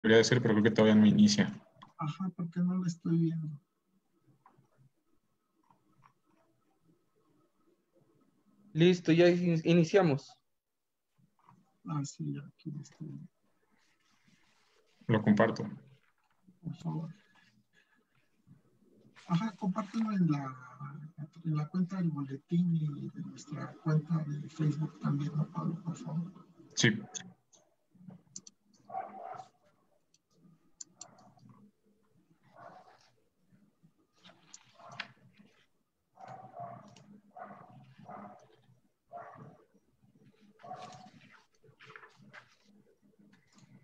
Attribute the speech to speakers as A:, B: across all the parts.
A: debería de ser, pero creo que todavía no inicia.
B: Ajá, porque no lo estoy viendo.
C: Listo, ya iniciamos.
B: Ah, sí, aquí lo estoy viendo.
A: Lo comparto.
B: Por favor. Ajá, compártelo en la cuenta del boletín y de nuestra cuenta de Facebook también, ¿no, Pablo? Por favor.
A: Sí.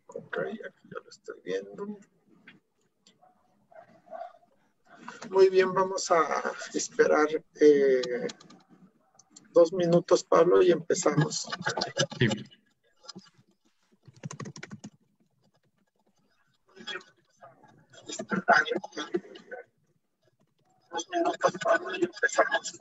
B: Ok, aquí ya lo estoy viendo. Muy bien, vamos a esperar 2 minutos, Pablo, y empezamos.
A: Sí.
B: Esperar 2 minutos, Pablo, y empezamos.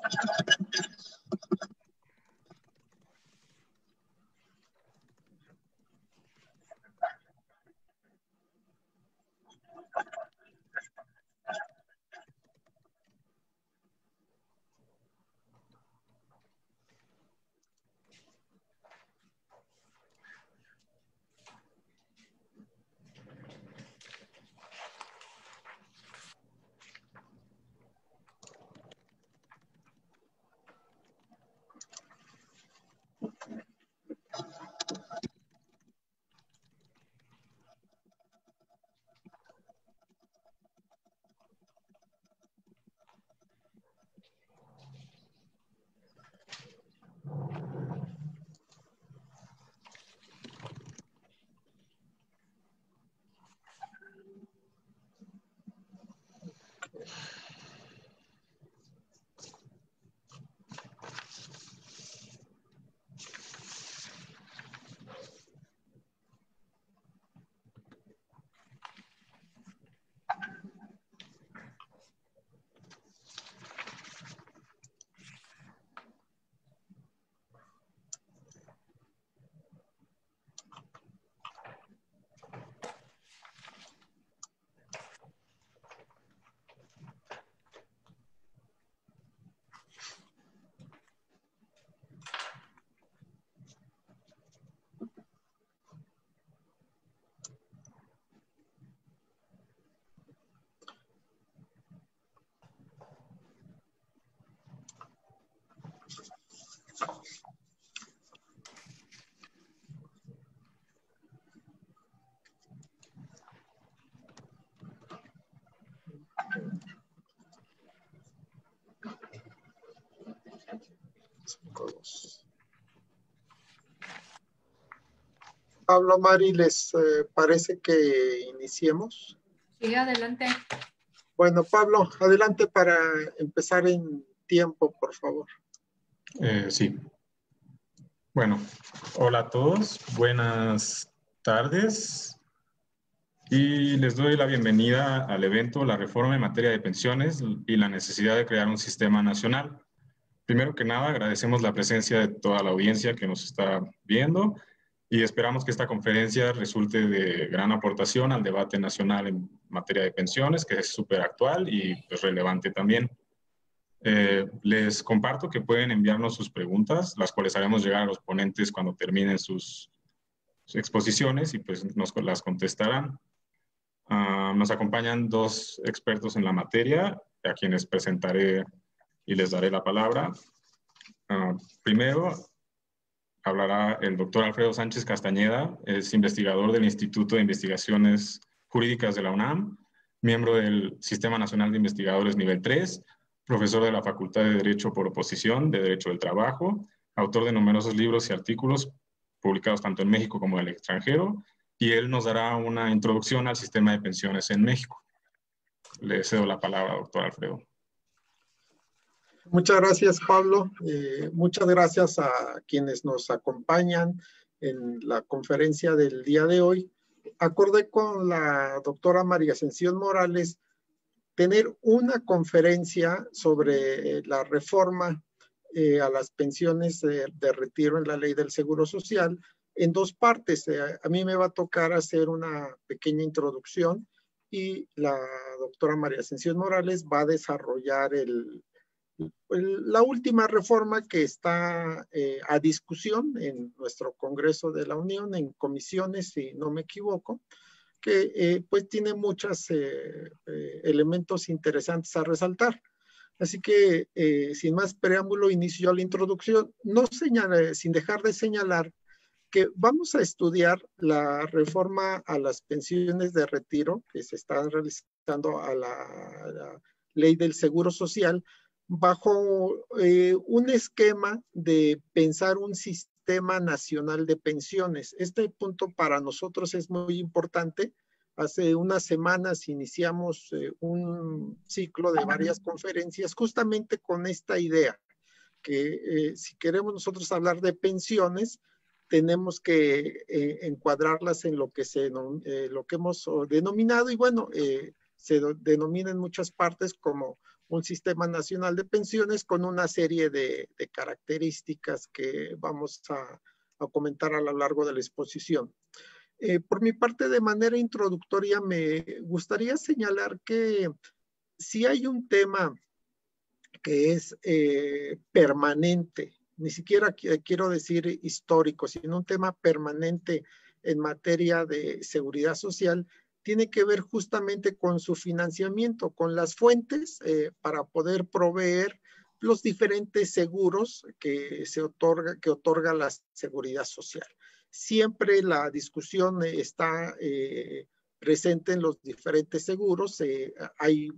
B: Pablo, Mari, ¿les parece que iniciemos?
D: Sí, adelante.
B: Bueno, Pablo, adelante para empezar en tiempo, por favor.
A: Sí. Bueno, hola a todos, buenas tardes y les doy la bienvenida al evento La Reforma en Materia de Pensiones y la necesidad de crear un sistema nacional. Primero que nada, agradecemos la presencia de toda la audiencia que nos está viendo y esperamos que esta conferencia resulte de gran aportación al debate nacional en materia de pensiones, que es súper actual y pues, relevante también. Les comparto que pueden enviarnos sus preguntas, las cuales haremos llegar a los ponentes cuando terminen sus exposiciones y pues nos las contestarán. Nos acompañan 2 expertos en la materia, a quienes presentaré y les daré la palabra. Primero hablará el doctor Alfredo Sánchez Castañeda, es investigador del Instituto de Investigaciones Jurídicas de la UNAM, miembro del Sistema Nacional de Investigadores Nivel 3, profesor de la Facultad de Derecho por oposición de Derecho del Trabajo, autor de numerosos libros y artículos publicados tanto en México como en el extranjero, y él nos dará una introducción al sistema de pensiones en México. Le cedo la palabra, doctor Alfredo.
B: Muchas gracias, Pablo. Muchas gracias a quienes nos acompañan en la conferencia del día de hoy. Acordé con la doctora María Ascensión Morales tener una conferencia sobre la reforma a las pensiones de retiro en la ley del Seguro Social en dos partes. A mí me va a tocar hacer una pequeña introducción y la doctora María Ascensión Morales va a desarrollar la última reforma que está a discusión en nuestro Congreso de la Unión, en comisiones, si no me equivoco, que pues tiene muchos elementos interesantes a resaltar. Así que, sin más preámbulo, inicio la introducción, sin dejar de señalar que vamos a estudiar la reforma a las pensiones de retiro que se están realizando a la ley del Seguro Social bajo un esquema de pensar un sistema nacional de pensiones. Este punto para nosotros es muy importante. Hace unas semanas iniciamos un ciclo de varias conferencias justamente con esta idea, que si queremos nosotros hablar de pensiones, tenemos que encuadrarlas en lo que hemos denominado, y bueno, se denomina en muchas partes como un sistema nacional de pensiones con una serie de características que vamos a comentar a lo largo de la exposición. Por mi parte, de manera introductoria, me gustaría señalar que si hay un tema que es permanente, ni siquiera quiero decir histórico, sino un tema permanente en materia de seguridad social, tiene que ver justamente con su financiamiento, con las fuentes para poder proveer los diferentes seguros que otorga la seguridad social. Siempre la discusión está presente en los diferentes seguros. Hay,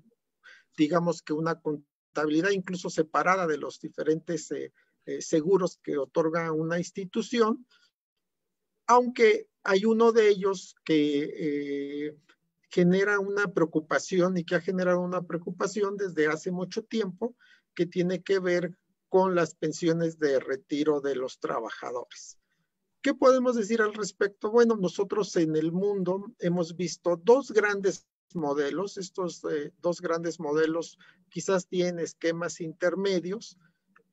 B: digamos que una contabilidad incluso separada de los diferentes seguros que otorga una institución, aunque hay uno de ellos que genera una preocupación y que ha generado una preocupación desde hace mucho tiempo, que tiene que ver con las pensiones de retiro de los trabajadores. ¿Qué podemos decir al respecto? Bueno, nosotros en el mundo hemos visto dos grandes modelos. Estos dos grandes modelos quizás tienen esquemas intermedios,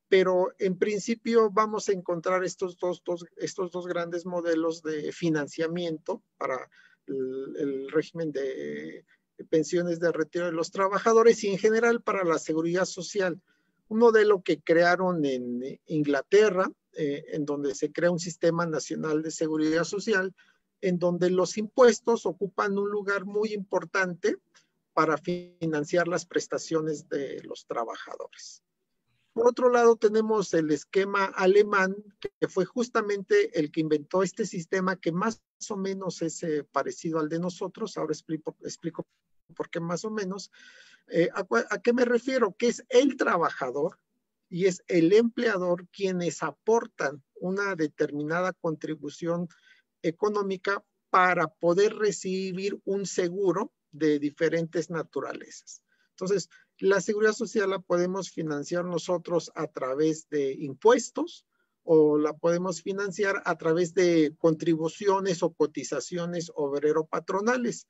B: pero en principio vamos a encontrar estos dos grandes modelos de financiamiento para el régimen de pensiones de retiro de los trabajadores y en general para la seguridad social. Un modelo que crearon en Inglaterra, en donde se crea un sistema nacional de seguridad social, en donde los impuestos ocupan un lugar muy importante para financiar las prestaciones de los trabajadores. Por otro lado, tenemos el esquema alemán, que fue justamente el que inventó este sistema que más o menos es parecido al de nosotros. Ahora explico por qué más o menos. ¿A qué me refiero? Que es el trabajador y es el empleador quienes aportan una determinada contribución económica para poder recibir un seguro de diferentes naturalezas. Entonces, la seguridad social la podemos financiar nosotros a través de impuestos o la podemos financiar a través de contribuciones o cotizaciones obrero-patronales.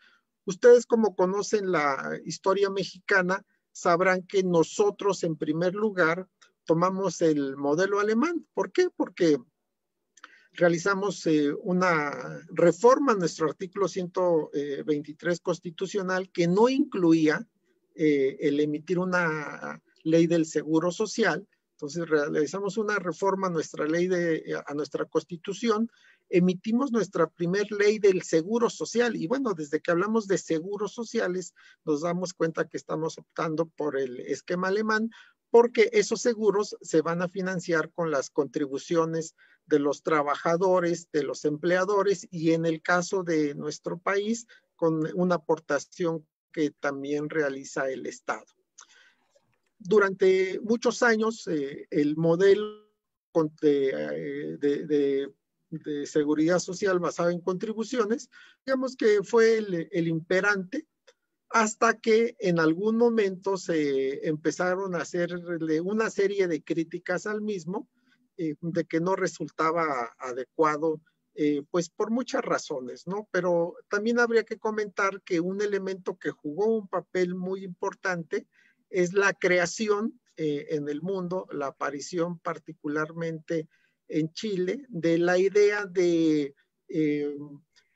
B: Ustedes, como conocen la historia mexicana, sabrán que nosotros en primer lugar tomamos el modelo alemán. ¿Por qué? Porque realizamos una reforma a nuestro artículo 123 constitucional que no incluía el emitir una ley del seguro social. Entonces realizamos una reforma a nuestra ley, a nuestra constitución, emitimos nuestra primer ley del seguro social y bueno, desde que hablamos de seguros sociales nos damos cuenta que estamos optando por el esquema alemán porque esos seguros se van a financiar con las contribuciones de los trabajadores, de los empleadores y en el caso de nuestro país con una aportación que también realiza el Estado. Durante muchos años, el modelo de seguridad social basado en contribuciones, digamos que fue el imperante, hasta que en algún momento se empezaron a hacerle una serie de críticas al mismo, de que no resultaba adecuado, pues por muchas razones, ¿no? Pero también habría que comentar que un elemento que jugó un papel muy importante es la creación en el mundo, la aparición particularmente en Chile de la idea de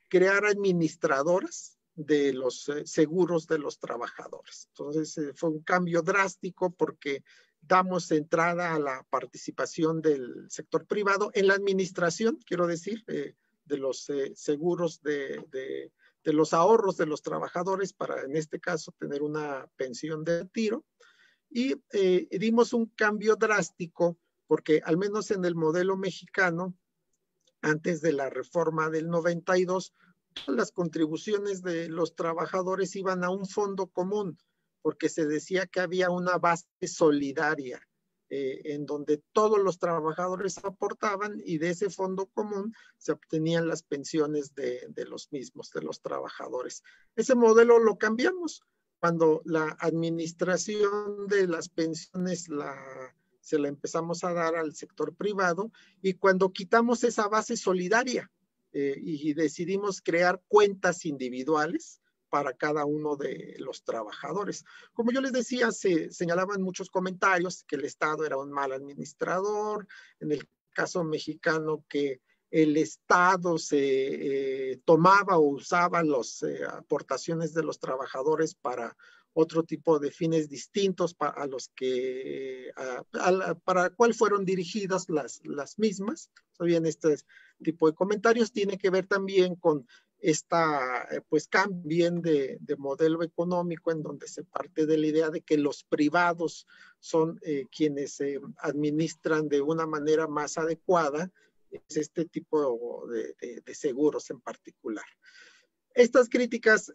B: crear administradoras de los seguros de los trabajadores. Entonces fue un cambio drástico porque damos entrada a la participación del sector privado en la administración, quiero decir, de los seguros de los ahorros de los trabajadores para, en este caso, tener una pensión de retiro. Y dimos un cambio drástico porque, al menos en el modelo mexicano, antes de la reforma del 92, las contribuciones de los trabajadores iban a un fondo común, porque se decía que había una base solidaria en donde todos los trabajadores aportaban y de ese fondo común se obtenían las pensiones de los mismos, de los trabajadores. Ese modelo lo cambiamos cuando la administración de las pensiones se la empezamos a dar al sector privado y cuando quitamos esa base solidaria y decidimos crear cuentas individuales para cada uno de los trabajadores. Como yo les decía, se señalaban muchos comentarios que el Estado era un mal administrador, en el caso mexicano que el Estado se tomaba o usaba las aportaciones de los trabajadores para otro tipo de fines distintos a los que, para cuál fueron dirigidas las mismas. Bien, este tipo de comentarios tiene que ver también con esta, pues, cambio de modelo económico en donde se parte de la idea de que los privados son quienes administran de una manera más adecuada este tipo de seguros en particular. Estas críticas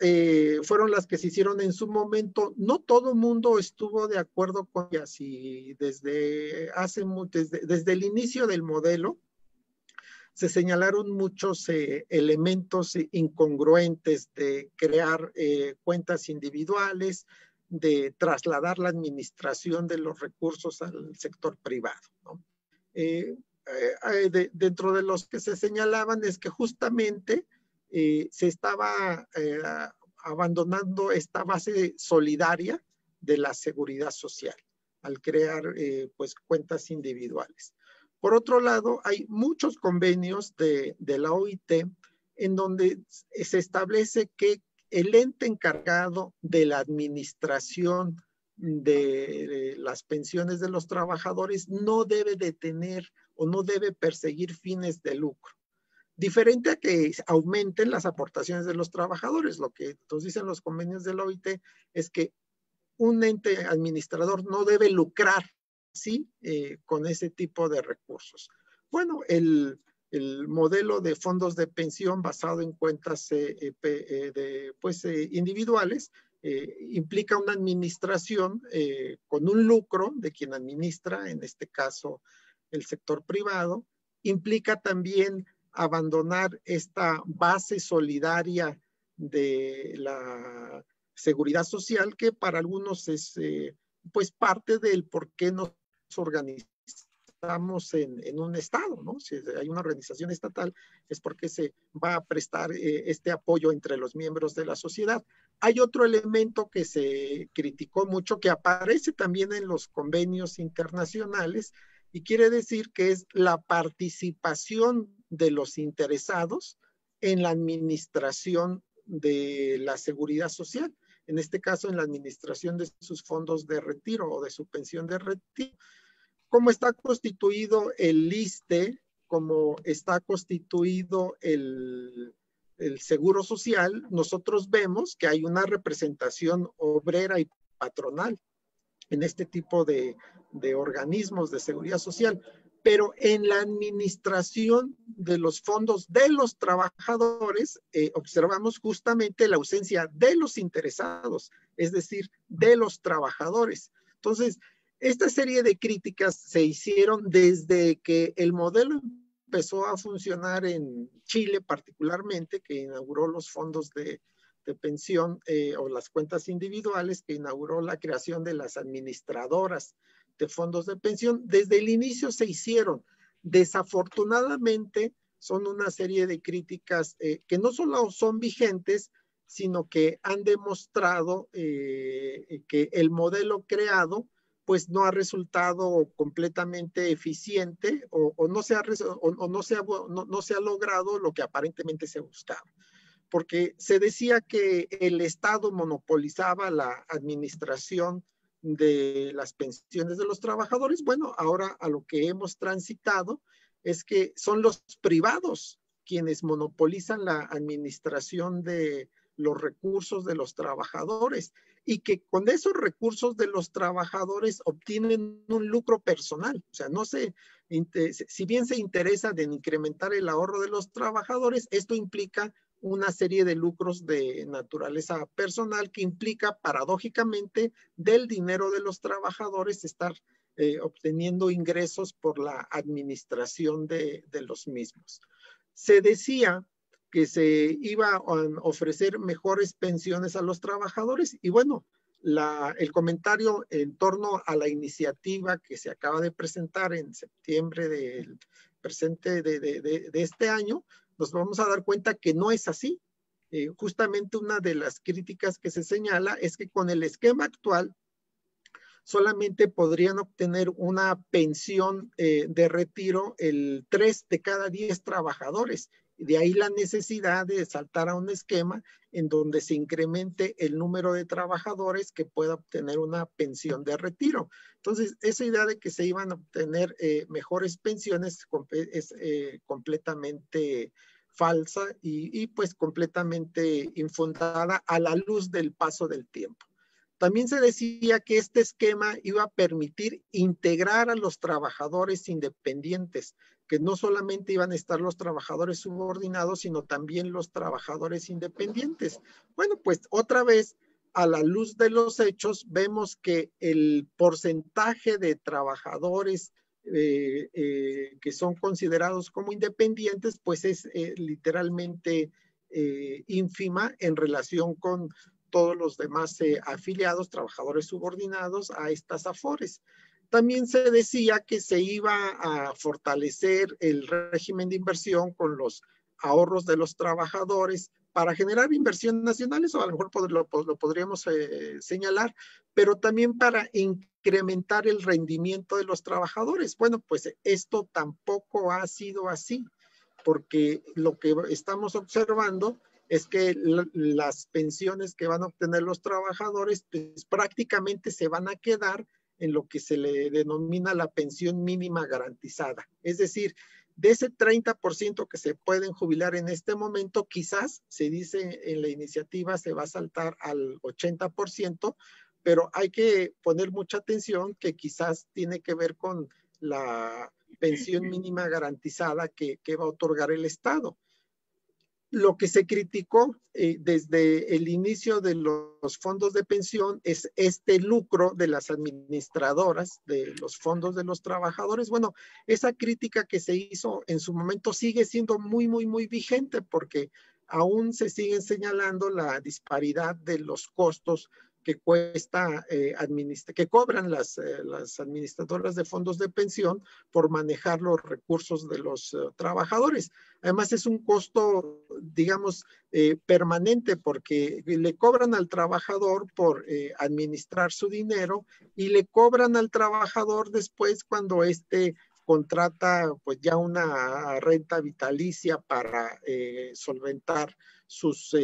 B: fueron las que se hicieron en su momento. No todo mundo estuvo de acuerdo con ellas y desde el inicio del modelo se señalaron muchos elementos incongruentes de crear cuentas individuales, de trasladar la administración de los recursos al sector privado, ¿no? Dentro de los que se señalaban es que justamente se estaba abandonando esta base solidaria de la seguridad social al crear pues cuentas individuales. Por otro lado, hay muchos convenios de la OIT en donde se establece que el ente encargado de la administración de las pensiones de los trabajadores no debe de tener o no debe perseguir fines de lucro. Diferente a que aumenten las aportaciones de los trabajadores. Lo que nos dicen los convenios de la OIT es que un ente administrador no debe lucrar, ¿sí? Con ese tipo de recursos. Bueno, el modelo de fondos de pensión basado en cuentas individuales implica una administración con un lucro de quien administra, en este caso el sector privado, implica también abandonar esta base solidaria de la seguridad social que para algunos es pues parte del por qué nos organizamos en un estado, ¿no? Si hay una organización estatal es porque se va a prestar este apoyo entre los miembros de la sociedad. Hay otro elemento que se criticó mucho que aparece también en los convenios internacionales y quiere decir que es la participación de los interesados en la administración de la seguridad social, en este caso en la administración de sus fondos de retiro o de su pensión de retiro. ¿Cómo está constituido el ISSSTE? ¿Cómo está constituido el Seguro Social? Nosotros vemos que hay una representación obrera y patronal en este tipo de organismos de seguridad social, pero en la administración de los fondos de los trabajadores observamos justamente la ausencia de los interesados, es decir, de los trabajadores. Entonces, esta serie de críticas se hicieron desde que el modelo empezó a funcionar en Chile particularmente, que inauguró los fondos de pensión o las cuentas individuales, que inauguró la creación de las administradoras de fondos de pensión. Desde el inicio se hicieron. Desafortunadamente son una serie de críticas que no solo son vigentes, sino que han demostrado que el modelo creado pues no ha resultado completamente eficiente o no se ha logrado lo que aparentemente se buscaba. Porque se decía que el Estado monopolizaba la administración de las pensiones de los trabajadores. Bueno, ahora a lo que hemos transitado es que son los privados quienes monopolizan la administración de los recursos de los trabajadores y que con esos recursos de los trabajadores obtienen un lucro personal. O sea, no sé, si bien se interesa en incrementar el ahorro de los trabajadores, esto implica una serie de lucros de naturaleza personal que implica paradójicamente del dinero de los trabajadores estar obteniendo ingresos por la administración de los mismos. Se decía que se iba a ofrecer mejores pensiones a los trabajadores y bueno, el comentario en torno a la iniciativa que se acaba de presentar en septiembre del presente de este año, nos vamos a dar cuenta que no es así. Justamente una de las críticas que se señala es que con el esquema actual solamente podrían obtener una pensión de retiro el 3 de cada 10 trabajadores. De ahí la necesidad de saltar a un esquema en donde se incremente el número de trabajadores que pueda obtener una pensión de retiro. Entonces, esa idea de que se iban a obtener mejores pensiones es completamente falsa y pues completamente infundada a la luz del paso del tiempo. También se decía que este esquema iba a permitir integrar a los trabajadores independientes, que no solamente iban a estar los trabajadores subordinados, sino también los trabajadores independientes. Bueno, pues otra vez, a la luz de los hechos, vemos que el porcentaje de trabajadores que son considerados como independientes, pues es literalmente ínfima en relación con todos los demás afiliados, trabajadores subordinados a estas AFORES. También se decía que se iba a fortalecer el régimen de inversión con los ahorros de los trabajadores para generar inversiones nacionales, o a lo mejor lo podríamos señalar, pero también para incrementar el rendimiento de los trabajadores. Bueno, pues esto tampoco ha sido así, porque lo que estamos observando es que las pensiones que van a obtener los trabajadores pues, prácticamente se van a quedar en lo que se le denomina la pensión mínima garantizada. Es decir, de ese 30% que se pueden jubilar en este momento, quizás, se dice en la iniciativa, se va a saltar al 80%, pero hay que poner mucha atención que quizás tiene que ver con la pensión mínima garantizada que va a otorgar el Estado. Lo que se criticó desde el inicio de los fondos de pensión es este lucro de las administradoras de los fondos de los trabajadores. Bueno, esa crítica que se hizo en su momento sigue siendo muy, muy, muy vigente porque aún se sigue señalando la disparidad de los costos que cuesta que cobran las administradoras de fondos de pensión por manejar los recursos de los trabajadores. Además es un costo, digamos, permanente porque le cobran al trabajador por administrar su dinero y le cobran al trabajador después cuando éste contrata pues ya una renta vitalicia para solventar sus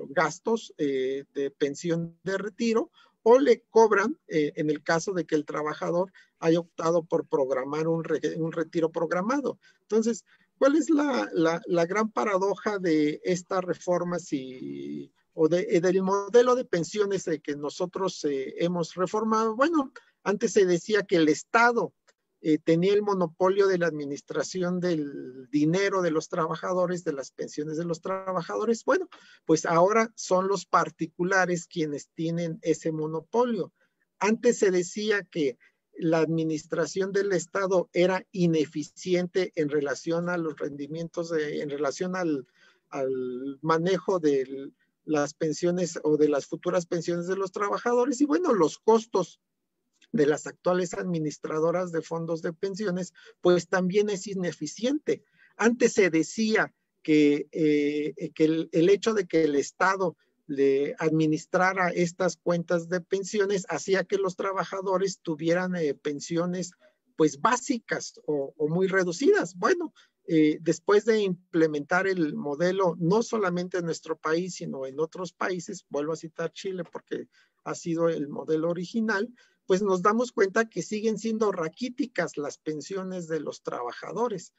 B: gastos de pensión de retiro, o le cobran en el caso de que el trabajador haya optado por programar un retiro programado. Entonces, ¿cuál es la gran paradoja de esta reforma del modelo de pensiones que nosotros hemos reformado? Bueno, antes se decía que el Estado tenía el monopolio de la administración del dinero de los trabajadores, de las pensiones de los trabajadores. Bueno, pues ahora son los particulares quienes tienen ese monopolio. Antes se decía que la administración del Estado era ineficiente en relación a los rendimientos, en relación al manejo de las pensiones o de las futuras pensiones de los trabajadores. Y bueno, los costos de las actuales administradoras de fondos de pensiones, pues también es ineficiente. Antes se decía que el hecho de que el Estado le administrara estas cuentas de pensiones, hacía que los trabajadores tuvieran pensiones pues básicas o muy reducidas. Bueno, después de implementar el modelo, no solamente en nuestro país, sino en otros países, vuelvo a citar Chile porque ha sido el modelo original, pues nos damos cuenta que siguen siendo raquíticas las pensiones de los trabajadores.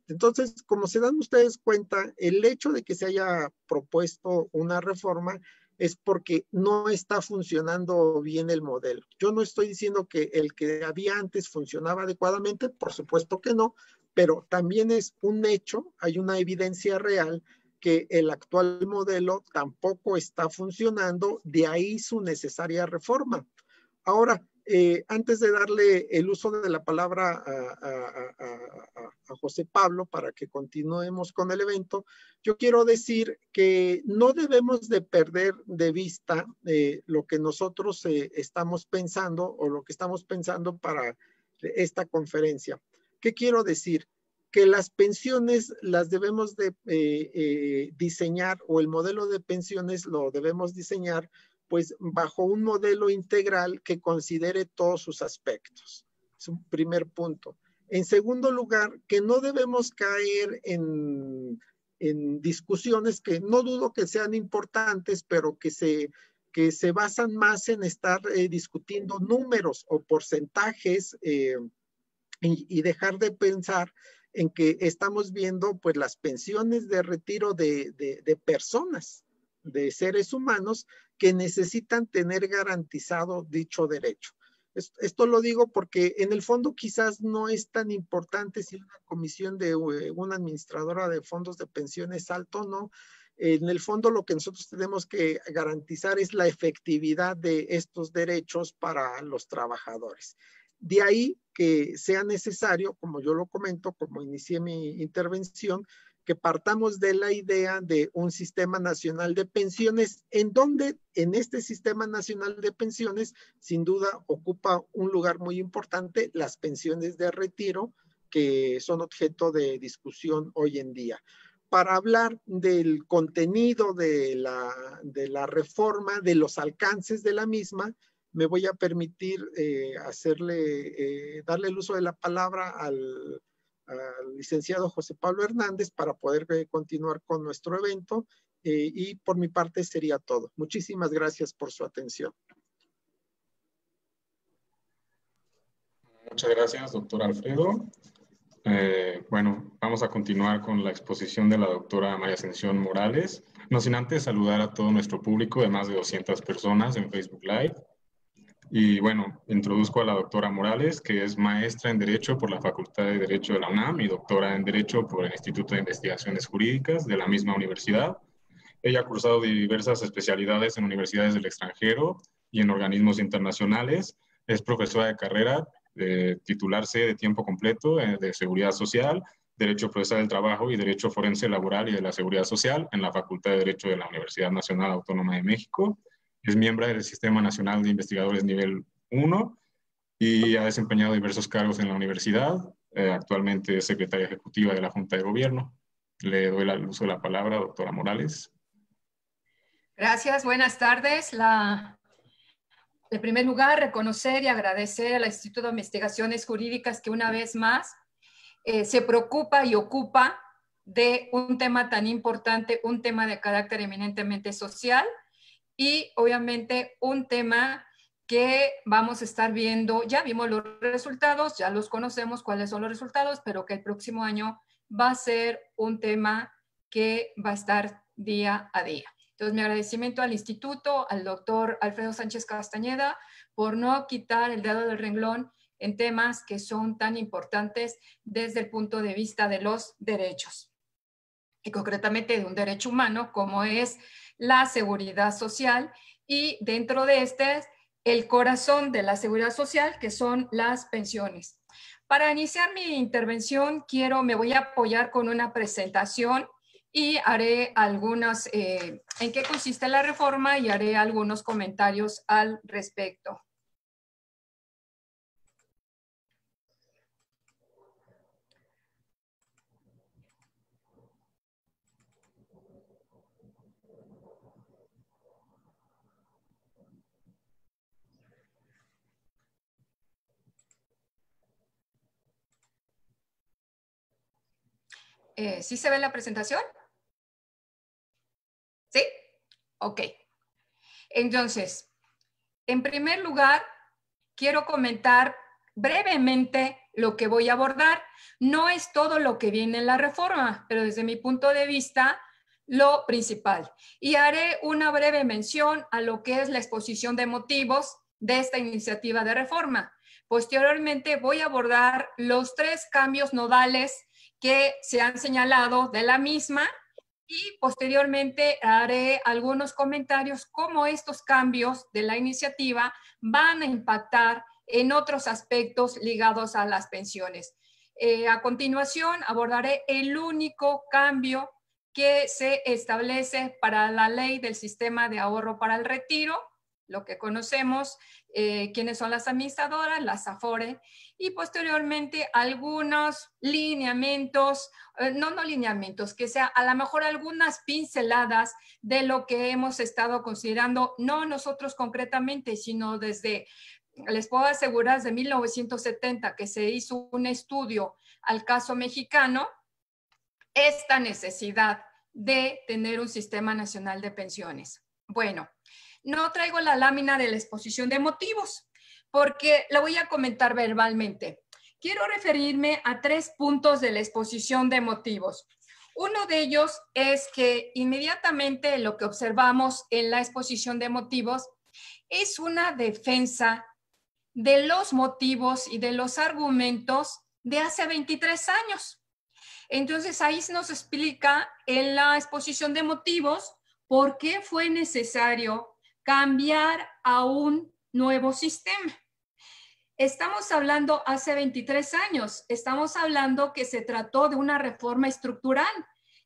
B: Entonces, como se dan ustedes cuenta, el hecho de que se haya propuesto una reforma es porque no está funcionando bien el modelo. Yo no estoy diciendo que el que había antes funcionaba adecuadamente, por supuesto que no, pero también es un hecho, hay una evidencia real que el actual modelo tampoco está funcionando, de ahí su necesaria reforma. Ahora, antes de darle el uso de la palabra a José Pablo para que continuemos con el evento, yo quiero decir que no debemos de perder de vista lo que nosotros estamos pensando o lo que estamos pensando para esta conferencia. ¿Qué quiero decir? Que las pensiones las debemos de diseñar, o el modelo de pensiones lo debemos diseñar pues bajo un modelo integral que considere todos sus aspectos. Es un primer punto. En segundo lugar, que no debemos caer en discusiones que no dudo que sean importantes, pero que se basan más en estar discutiendo números o porcentajes y dejar de pensar en que estamos viendo pues las pensiones de retiro de personas, de seres humanos que necesitan tener garantizado dicho derecho. Esto lo digo porque en el fondo quizás no es tan importante si una comisión de una administradora de fondos de pensiones es alto o no. En el fondo lo que nosotros tenemos que garantizar es la efectividad de estos derechos para los trabajadores. De ahí que sea necesario, como yo lo comento, como inicié mi intervención, que partamos de la idea de un sistema nacional de pensiones, en donde en este sistema nacional de pensiones, sin duda, ocupa un lugar muy importante las pensiones de retiro, que son objeto de discusión hoy en día. Para hablar del contenido de la reforma, de los alcances de la misma, me voy a permitir darle el uso de la palabra al licenciado José Pablo Hernández para poder continuar con nuestro evento y por mi parte sería todo. Muchísimas gracias por su atención.
A: Muchas gracias, doctor Alfredo. Bueno, vamos a continuar con la exposición de la doctora María Ascensión Morales. No sin antes saludar a todo nuestro público de más de 200 personas en Facebook Live. Y bueno, introduzco a la doctora Morales, que es maestra en Derecho por la Facultad de Derecho de la UNAM y doctora en Derecho por el Instituto de Investigaciones Jurídicas de la misma universidad. Ella ha cursado diversas especialidades en universidades del extranjero y en organismos internacionales. Es profesora de carrera, titularse de tiempo completo de Seguridad Social, Derecho Procesal del Trabajo y Derecho Forense Laboral y de la Seguridad Social en la Facultad de Derecho de la Universidad Nacional Autónoma de México. Es miembro del Sistema Nacional de Investigadores Nivel 1 y ha desempeñado diversos cargos en la universidad. Actualmente es secretaria ejecutiva de la Junta de Gobierno. Le doy el uso de la palabra, doctora Morales.
D: Gracias, buenas tardes. En primer lugar, reconocer y agradecer al Instituto de Investigaciones Jurídicas que una vez más se preocupa y ocupa de un tema tan importante, un tema de carácter eminentemente social y obviamente un tema que vamos a estar viendo, ya vimos los resultados, ya los conocemos cuáles son los resultados, pero que el próximo año va a ser un tema que va a estar día a día. Entonces, mi agradecimiento al instituto, al doctor Alfredo Sánchez Castañeda, por no quitar el dedo del renglón en temas que son tan importantes desde el punto de vista de los derechos, y concretamente de un derecho humano como es la seguridad social, y dentro de este, el corazón de la seguridad social, que son las pensiones. Para iniciar mi intervención, me voy a apoyar con una presentación y haré algunas, en qué consiste la reforma y haré algunos comentarios al respecto. ¿Sí se ve la presentación? ¿Sí? Ok. Entonces, en primer lugar, quiero comentar brevemente lo que voy a abordar. No es todo lo que viene en la reforma, pero desde mi punto de vista, lo principal. Y haré una breve mención a lo que es la exposición de motivos de esta iniciativa de reforma. Posteriormente voy a abordar los 3 cambios nodales que se han señalado de la misma y posteriormente haré algunos comentarios cómo estos cambios de la iniciativa van a impactar en otros aspectos ligados a las pensiones. A continuación abordaré el único cambio que se establece para la ley del sistema de ahorro para el retiro, lo que conocemos, quiénes son las administradoras, las AFORE, y posteriormente algunos lineamientos, no lineamientos, que sea a lo mejor algunas pinceladas de lo que hemos estado considerando, no nosotros concretamente, sino desde, les puedo asegurar, desde 1970 que se hizo un estudio al caso mexicano, esta necesidad de tener un sistema nacional de pensiones. Bueno, no traigo la lámina de la exposición de motivos porque la voy a comentar verbalmente. Quiero referirme a 3 puntos de la exposición de motivos. Uno de ellos es que inmediatamente lo que observamos en la exposición de motivos es una defensa de los motivos y de los argumentos de hace 23 años. Entonces ahí se nos explica en la exposición de motivos por qué fue necesario cambiar a un nuevo sistema. Estamos hablando hace 23 años, estamos hablando que se trató de una reforma estructural,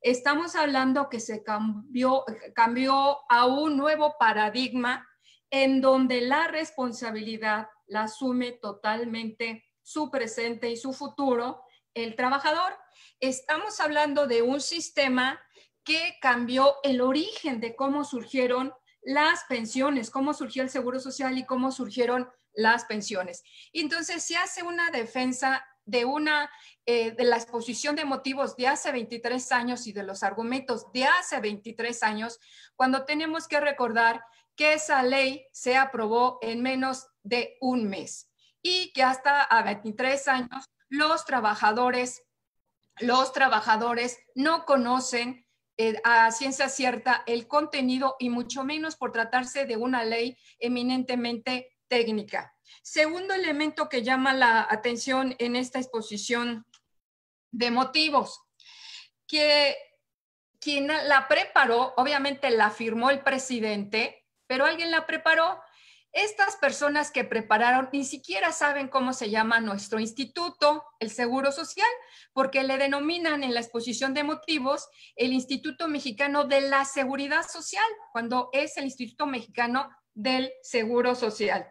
D: estamos hablando que se cambió a un nuevo paradigma en donde la responsabilidad la asume totalmente su presente y su futuro el trabajador. Estamos hablando de un sistema que cambió el origen de cómo surgieron las pensiones, cómo surgió el Seguro Social y cómo surgieron las pensiones. Y entonces se hace una defensa de la exposición de motivos de hace 23 años y de los argumentos de hace 23 años, cuando tenemos que recordar que esa ley se aprobó en menos de un mes y que hasta a 23 años los trabajadores no conocen a ciencia cierta el contenido y mucho menos por tratarse de una ley eminentemente técnica. Segundo elemento que llama la atención en esta exposición de motivos, que quien la preparó, obviamente la firmó el presidente, pero alguien la preparó. Estas personas que prepararon ni siquiera saben cómo se llama nuestro instituto, el Seguro Social, porque le denominan en la exposición de motivos el Instituto Mexicano de la Seguridad Social, cuando es el Instituto Mexicano del Seguro Social.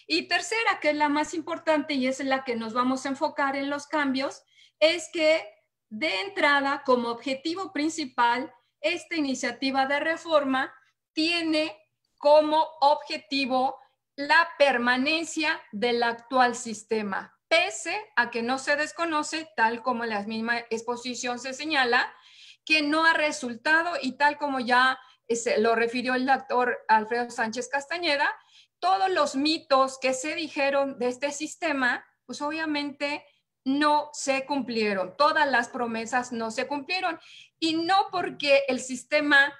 D: Y tercera, que es la más importante y es la que nos vamos a enfocar en los cambios, es que de entrada, como objetivo principal, esta iniciativa de reforma tiene como objetivo la permanencia del actual sistema, pese a que no se desconoce, tal como en la misma exposición se señala, que no ha resultado y tal como ya lo refirió el doctor Alfredo Sánchez Castañeda, todos los mitos que se dijeron de este sistema, pues obviamente no se cumplieron, todas las promesas no se cumplieron y no porque el sistema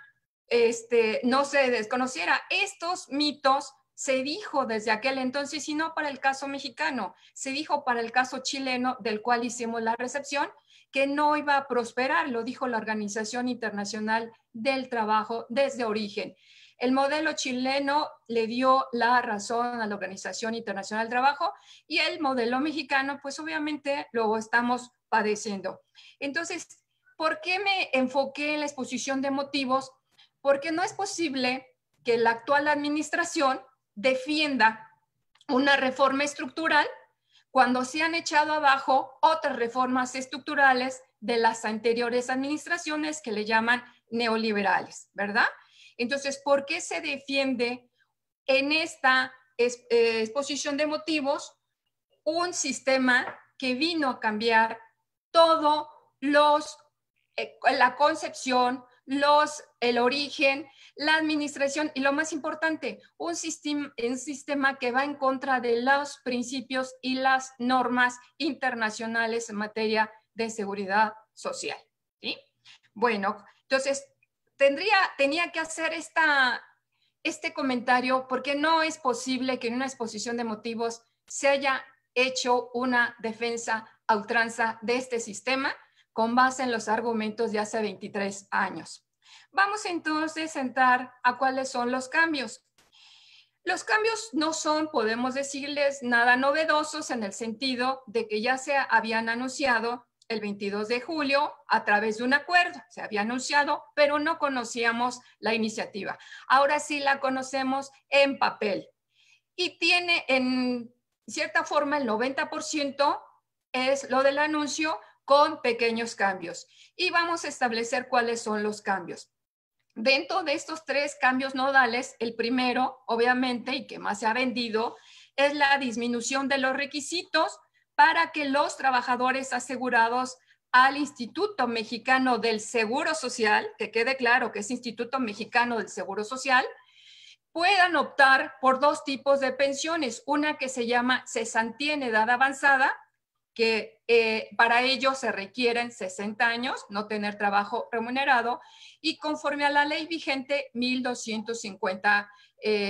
D: no se desconociera, estos mitos se dijo desde aquel entonces y no para el caso mexicano, se dijo para el caso chileno del cual hicimos la recepción que no iba a prosperar, lo dijo la Organización Internacional del Trabajo desde origen. El modelo chileno le dio la razón a la Organización Internacional del Trabajo y el modelo mexicano, pues obviamente lo estamos padeciendo. Entonces, ¿por qué me enfoqué en la exposición de motivos? Porque no es posible que la actual administración defienda una reforma estructural cuando se han echado abajo otras reformas estructurales de las anteriores administraciones que le llaman neoliberales, ¿verdad? Entonces, ¿por qué se defiende en esta exposición de motivos un sistema que vino a cambiar todos los la concepción, el origen, la administración y lo más importante, un sistema que va en contra de los principios y las normas internacionales en materia de seguridad social. ¿Sí? Bueno, entonces tenía que hacer este comentario porque no es posible que en una exposición de motivos se haya hecho una defensa a ultranza de este sistema con base en los argumentos de hace 23 años. Vamos entonces a entrar a cuáles son los cambios. Los cambios no son, podemos decirles, nada novedosos en el sentido de que ya se habían anunciado el 22 de julio a través de un acuerdo. Se había anunciado, pero no conocíamos la iniciativa. Ahora sí la conocemos en papel. Y tiene en cierta forma el 90% es lo del anuncio con pequeños cambios. Y vamos a establecer cuáles son los cambios. Dentro de estos 3 cambios nodales, el primero, obviamente, y que más se ha vendido, es la disminución de los requisitos para que los trabajadores asegurados al Instituto Mexicano del Seguro Social, que quede claro que es Instituto Mexicano del Seguro Social, puedan optar por 2 tipos de pensiones. Una que se llama cesantía en edad avanzada, que para ello se requieren 60 años, no tener trabajo remunerado, y conforme a la ley vigente, 1,250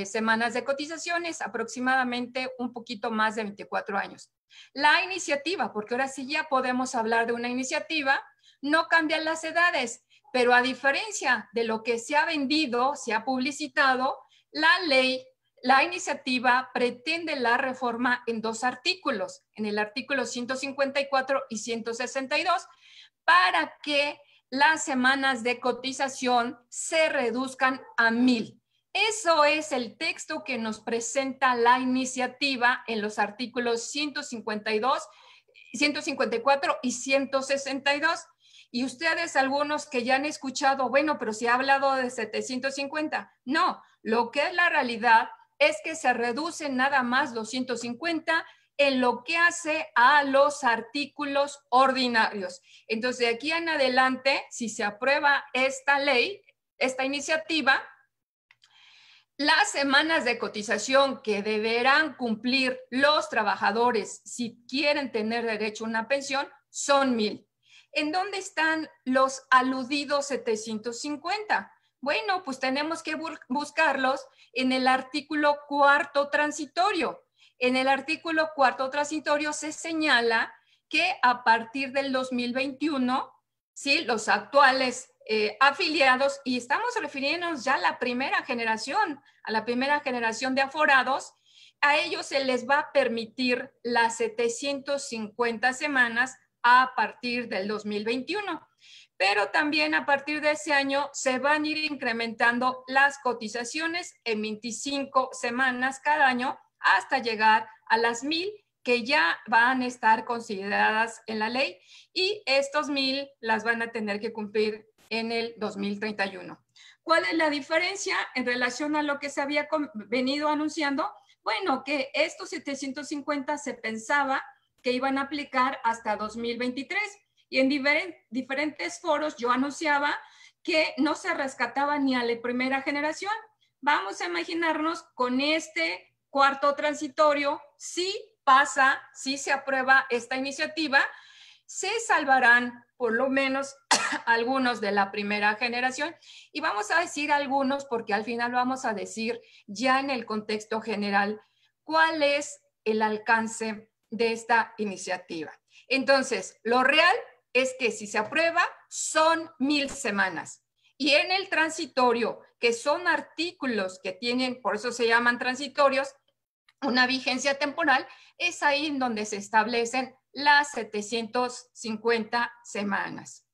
D: semanas de cotizaciones, aproximadamente un poquito más de 24 años. La iniciativa, porque ahora sí ya podemos hablar de una iniciativa, no cambian las edades, pero a diferencia de lo que se ha vendido, se ha publicitado, la iniciativa pretende la reforma en 2 artículos, en el artículo 154 y 162, para que las semanas de cotización se reduzcan a 1,000. Eso es el texto que nos presenta la iniciativa en los artículos 152, 154 y 162. Y ustedes, algunos que ya han escuchado, bueno, pero si ha hablado de 750. No, lo que es la realidad es que se reducen nada más los 150 en lo que hace a los artículos ordinarios. Entonces, de aquí en adelante, si se aprueba esta ley, esta iniciativa, las semanas de cotización que deberán cumplir los trabajadores si quieren tener derecho a una pensión son 1,000. ¿En dónde están los aludidos 750? Bueno, pues tenemos que buscarlos en el artículo 4º transitorio. En el artículo 4º transitorio se señala que a partir del 2021, ¿sí? Los actuales afiliados, y estamos refiriéndonos ya a la primera generación de aforados, a ellos se les va a permitir las 750 semanas a partir del 2021. Pero también a partir de ese año se van a ir incrementando las cotizaciones en 25 semanas cada año hasta llegar a las 1,000 que ya van a estar consideradas en la ley, y estos 1,000 las van a tener que cumplir en el 2031. ¿Cuál es la diferencia en relación a lo que se había venido anunciando? Bueno, que estos 750 se pensaba que iban a aplicar hasta 2023. Y en diferentes foros yo anunciaba que no se rescataba ni a la primera generación. Vamos a imaginarnos con este 4º transitorio, si pasa, si se aprueba esta iniciativa, se salvarán por lo menos algunos de la primera generación. Y vamos a decir algunos porque al final vamos a decir ya en el contexto general cuál es el alcance de esta iniciativa. Entonces, lo real es que si se aprueba son 1,000 semanas. Y en el transitorio, que son artículos que tienen, por eso se llaman transitorios, una vigencia temporal, es ahí en donde se establecen las 750 semanas.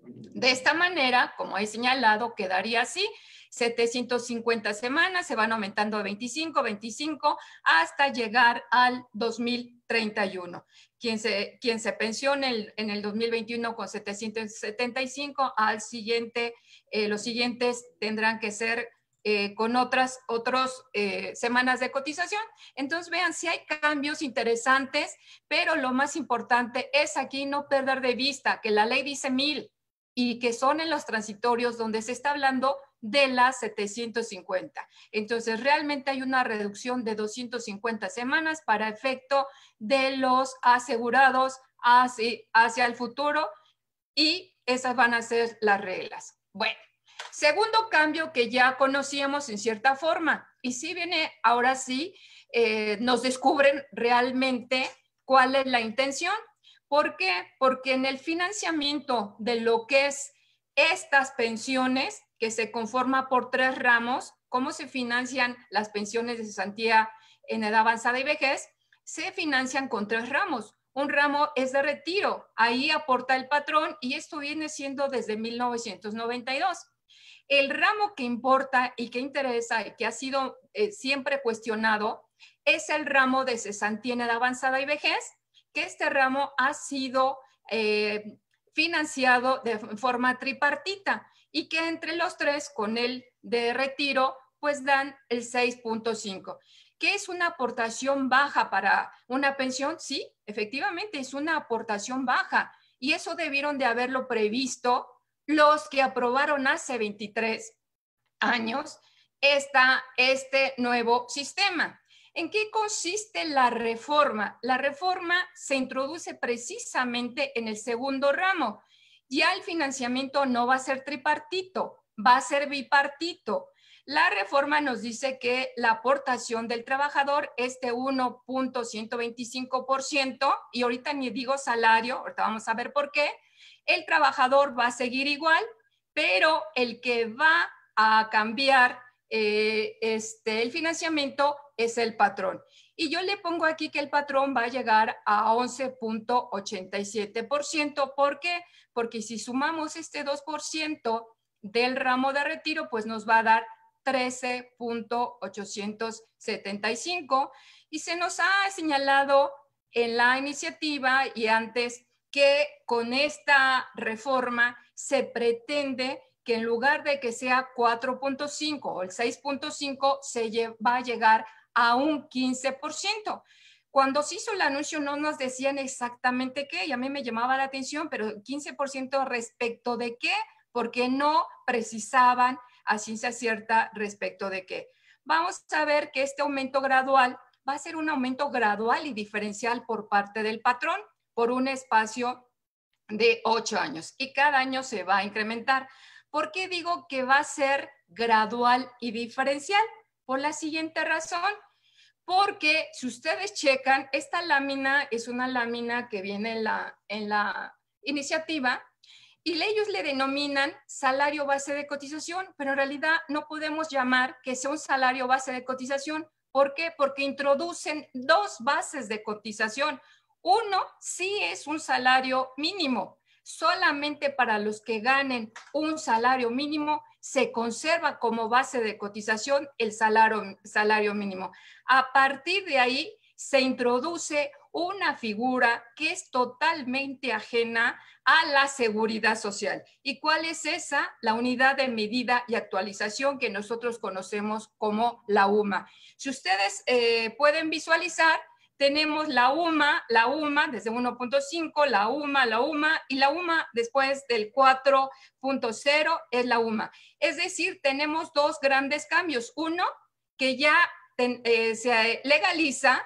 D: De esta manera, como he señalado, quedaría así: 750 semanas, se van aumentando de 25, 25, hasta llegar al 2031. Quien se pensione en el 2021 con 775, al siguiente, los siguientes tendrán que ser con otras semanas de cotización. Entonces, vean, sí hay cambios interesantes, pero lo más importante es aquí no perder de vista que la ley dice 1,000. y que son en los transitorios donde se está hablando de las 750. Entonces, realmente hay una reducción de 250 semanas para efecto de los asegurados hacia el futuro, y esas van a ser las reglas. Bueno, segundo cambio que ya conocíamos en cierta forma, y sí viene, ahora sí, nos descubren realmente cuál es la intención. ¿Por qué? Porque en el financiamiento de lo que es estas pensiones, que se conforma por 3 ramos, cómo se financian las pensiones de cesantía en edad avanzada y vejez, se financian con 3 ramos. Un ramo es de retiro, ahí aporta el patrón, y esto viene siendo desde 1992. El ramo que importa y que interesa y que ha sido siempre cuestionado es el ramo de cesantía en edad avanzada y vejez, que este ramo ha sido financiado de forma tripartita y que entre los 3 con el de retiro pues dan el 6.5. ¿Qué es una aportación baja para una pensión? Sí, efectivamente es una aportación baja, y eso debieron de haberlo previsto los que aprobaron hace 23 años este nuevo sistema. ¿En qué consiste la reforma? La reforma se introduce precisamente en el segundo ramo. Ya el financiamiento no va a ser tripartito, va a ser bipartito. La reforma nos dice que la aportación del trabajador es de 1.125%, y ahorita ni digo salario, ahorita vamos a ver por qué. El trabajador va a seguir igual, pero el que va a cambiar el financiamiento es el patrón. Y yo le pongo aquí que el patrón va a llegar a 11.87%. ¿Por qué? Porque si sumamos este 2% del ramo de retiro, pues nos va a dar 13.875. Y se nos ha señalado en la iniciativa y antes que con esta reforma se pretende que en lugar de que sea 4.5 o el 6.5, se va a llegar a un 15%. Cuando se hizo el anuncio no nos decían exactamente qué, y a mí me llamaba la atención, pero 15% respecto de qué, porque no precisaban a ciencia cierta respecto de qué. Vamos a ver que este aumento gradual va a ser un aumento gradual y diferencial por parte del patrón por un espacio de 8 años, y cada año se va a incrementar. ¿Por qué digo que va a ser gradual y diferencial? Por la siguiente razón, porque si ustedes checan, esta lámina es una lámina que viene en la iniciativa, y ellos le denominan salario base de cotización, pero en realidad no podemos llamar que sea un salario base de cotización. ¿Por qué? Porque introducen 2 bases de cotización. Uno sí es un salario mínimo. Solamente para los que ganen un salario mínimo se conserva como base de cotización el salario mínimo. A partir de ahí se introduce una figura que es totalmente ajena a la seguridad social. ¿Y cuál es esa? La unidad de medida y actualización que nosotros conocemos como la UMA. Si ustedes pueden visualizar, tenemos la UMA desde 1.5, la UMA, y la UMA después del 4.0 es la UMA. Es decir, tenemos 2 grandes cambios. Uno, que ya se legaliza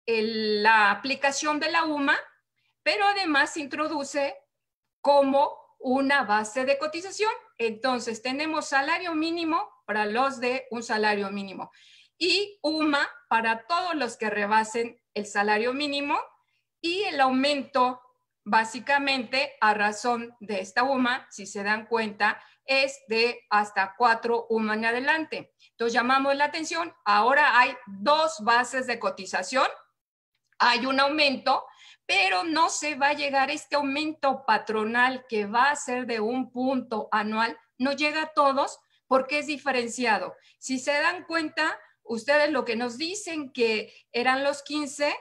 D: la aplicación de la UMA, pero además se introduce como una base de cotización. Entonces, tenemos salario mínimo para los de un salario mínimo y UMA para todos los que rebasen el salario mínimo, y el aumento básicamente a razón de esta UMA, si se dan cuenta, es de hasta 4 UMA en adelante. Entonces llamamos la atención, ahora hay 2 bases de cotización, hay un aumento, pero no se va a llegar este aumento patronal que va a ser de 1 punto anual, no llega a todos porque es diferenciado. Si se dan cuenta, ustedes lo que nos dicen que eran los 15,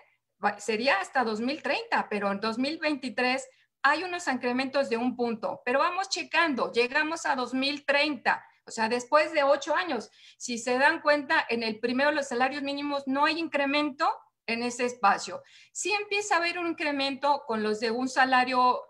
D: sería hasta 2030, pero en 2023 hay unos incrementos de 1 punto, pero vamos checando, llegamos a 2030, o sea, después de 8 años. Si se dan cuenta, en el primero los salarios mínimos no hay incremento, en ese espacio. Sí empieza a haber un incremento con los de un salario,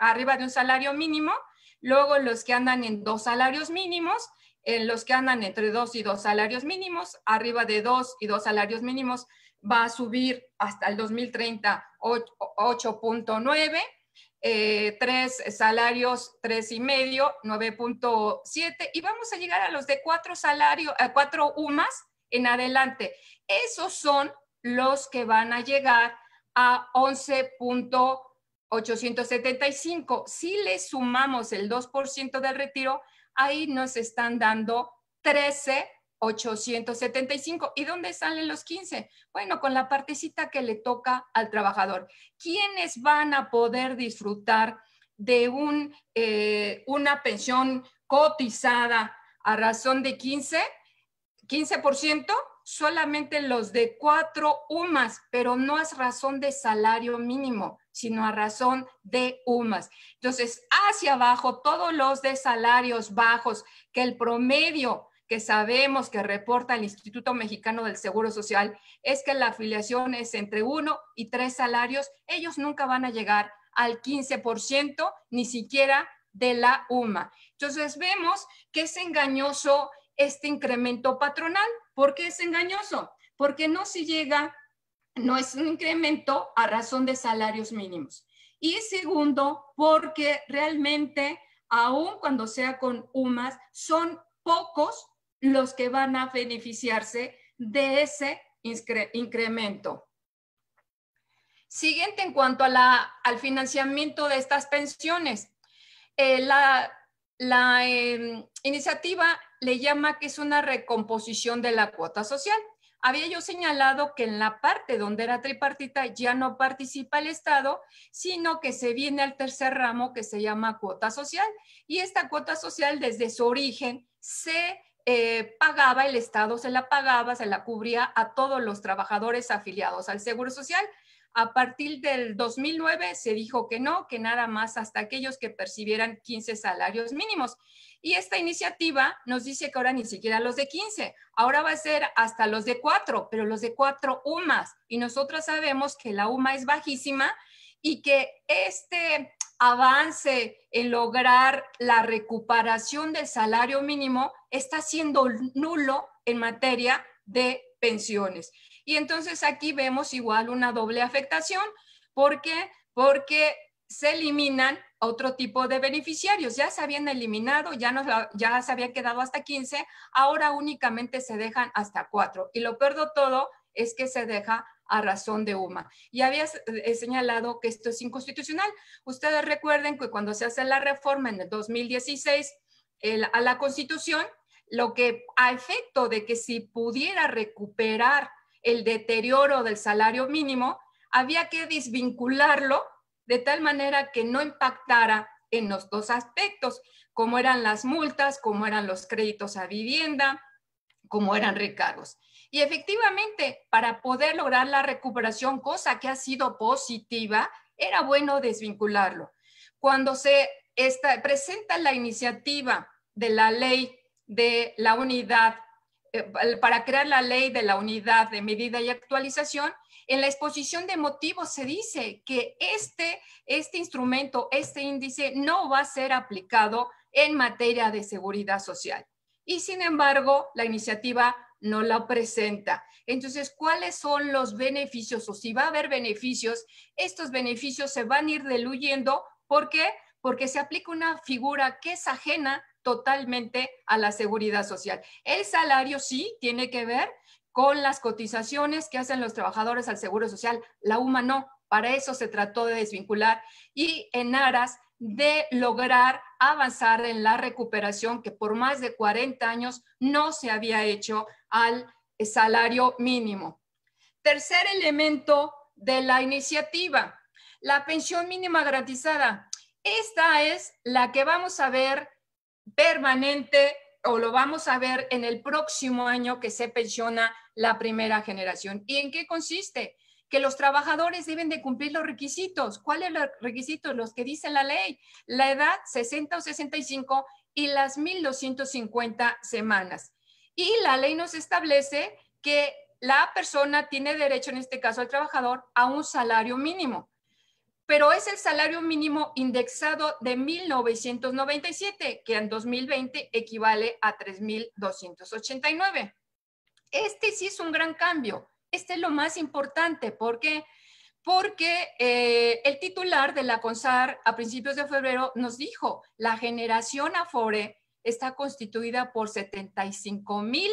D: arriba de un salario mínimo, luego los que andan en 2 salarios mínimos, los que andan entre 2 y 2 salarios mínimos, arriba de 2 y 2 salarios mínimos va a subir hasta el 2030 8.9, 3 salarios 3,5, 9.7, y vamos a llegar a los de 4 salarios, 4 UMAS en adelante. Esos son los que van a llegar a 11.875. Si le sumamos el 2% del retiro, ahí nos están dando 13.875. ¿Y dónde salen los 15? Bueno, con la partecita que le toca al trabajador. ¿Quiénes van a poder disfrutar de una pensión cotizada a razón de 15%? Solamente los de 4 UMAS, pero no es razón de salario mínimo, sino a razón de UMAS. Entonces, hacia abajo, todos los de salarios bajos, que el promedio que sabemos que reporta el Instituto Mexicano del Seguro Social es que la afiliación es entre 1 y 3 salarios, ellos nunca van a llegar al 15%, ni siquiera de la UMA. Entonces, vemos que es engañoso este incremento patronal. ¿Por qué es engañoso? Porque no se llega, no es un incremento a razón de salarios mínimos. Y segundo, porque realmente, aun cuando sea con UMAS, son pocos los que van a beneficiarse de ese incremento. Siguiente, en cuanto a al financiamiento de estas pensiones. La iniciativa le llama que es una recomposición de la cuota social. Había yo señalado que en la parte donde era tripartita ya no participa el Estado, sino que se viene al tercer ramo que se llama cuota social. Y esta cuota social desde su origen se pagaba, el Estado se la pagaba, se la cubría a todos los trabajadores afiliados al Seguro Social. A partir del 2009 se dijo que no, que nada más hasta aquellos que percibieran 15 salarios mínimos. Y esta iniciativa nos dice que ahora ni siquiera los de 15, ahora va a ser hasta los de 4, pero los de 4 UMAS. Y nosotros sabemos que la UMA es bajísima y que este avance en lograr la recuperación del salario mínimo está siendo nulo en materia de pensiones. Y entonces aquí vemos igual una doble afectación. ¿Por qué? Porque se eliminan otro tipo de beneficiarios. Ya se habían eliminado, ya se habían quedado hasta 15, ahora únicamente se dejan hasta 4. Y lo peor de todo es que se deja a razón de UMA. Y había señalado que esto es inconstitucional. Ustedes recuerden que cuando se hace la reforma en el 2016 a la Constitución, lo que a efecto de que si pudiera recuperar el deterioro del salario mínimo, había que desvincularlo de tal manera que no impactara en los dos aspectos, como eran las multas, como eran los créditos a vivienda, como eran recargos. Y efectivamente, para poder lograr la recuperación, cosa que ha sido positiva, era bueno desvincularlo. Cuando se presenta la iniciativa de la ley de la unidad, para crear la ley de la unidad de medida y actualización, en la exposición de motivos se dice que este instrumento, este índice no va a ser aplicado en materia de seguridad social. Y sin embargo, la iniciativa no la presenta. Entonces, ¿cuáles son los beneficios? O si va a haber beneficios, estos beneficios se van a ir diluyendo. ¿Por qué? Porque se aplica una figura que es ajena totalmente a la seguridad social. El salario sí tiene que ver con las cotizaciones que hacen los trabajadores al Seguro Social. La UMA no. Para eso se trató de desvincular y en aras de lograr avanzar en la recuperación que por más de 40 años no se había hecho al salario mínimo. Tercer elemento de la iniciativa, la pensión mínima garantizada. Esta es la que vamos a ver permanente o lo vamos a ver en el próximo año que se pensiona la primera generación. ¿Y en qué consiste? Que los trabajadores deben de cumplir los requisitos. ¿Cuáles los requisitos? Los que dice la ley. La edad 60 o 65 y las 1,250 semanas. Y la ley nos establece que la persona tiene derecho, en este caso el trabajador, a un salario mínimo. Pero es el salario mínimo indexado de 1997, que en 2020 equivale a 3,289. Este sí es un gran cambio. Este es lo más importante. ¿Por qué? Porque el titular de la CONSAR a principios de febrero nos dijo, la generación Afore está constituida por 75,000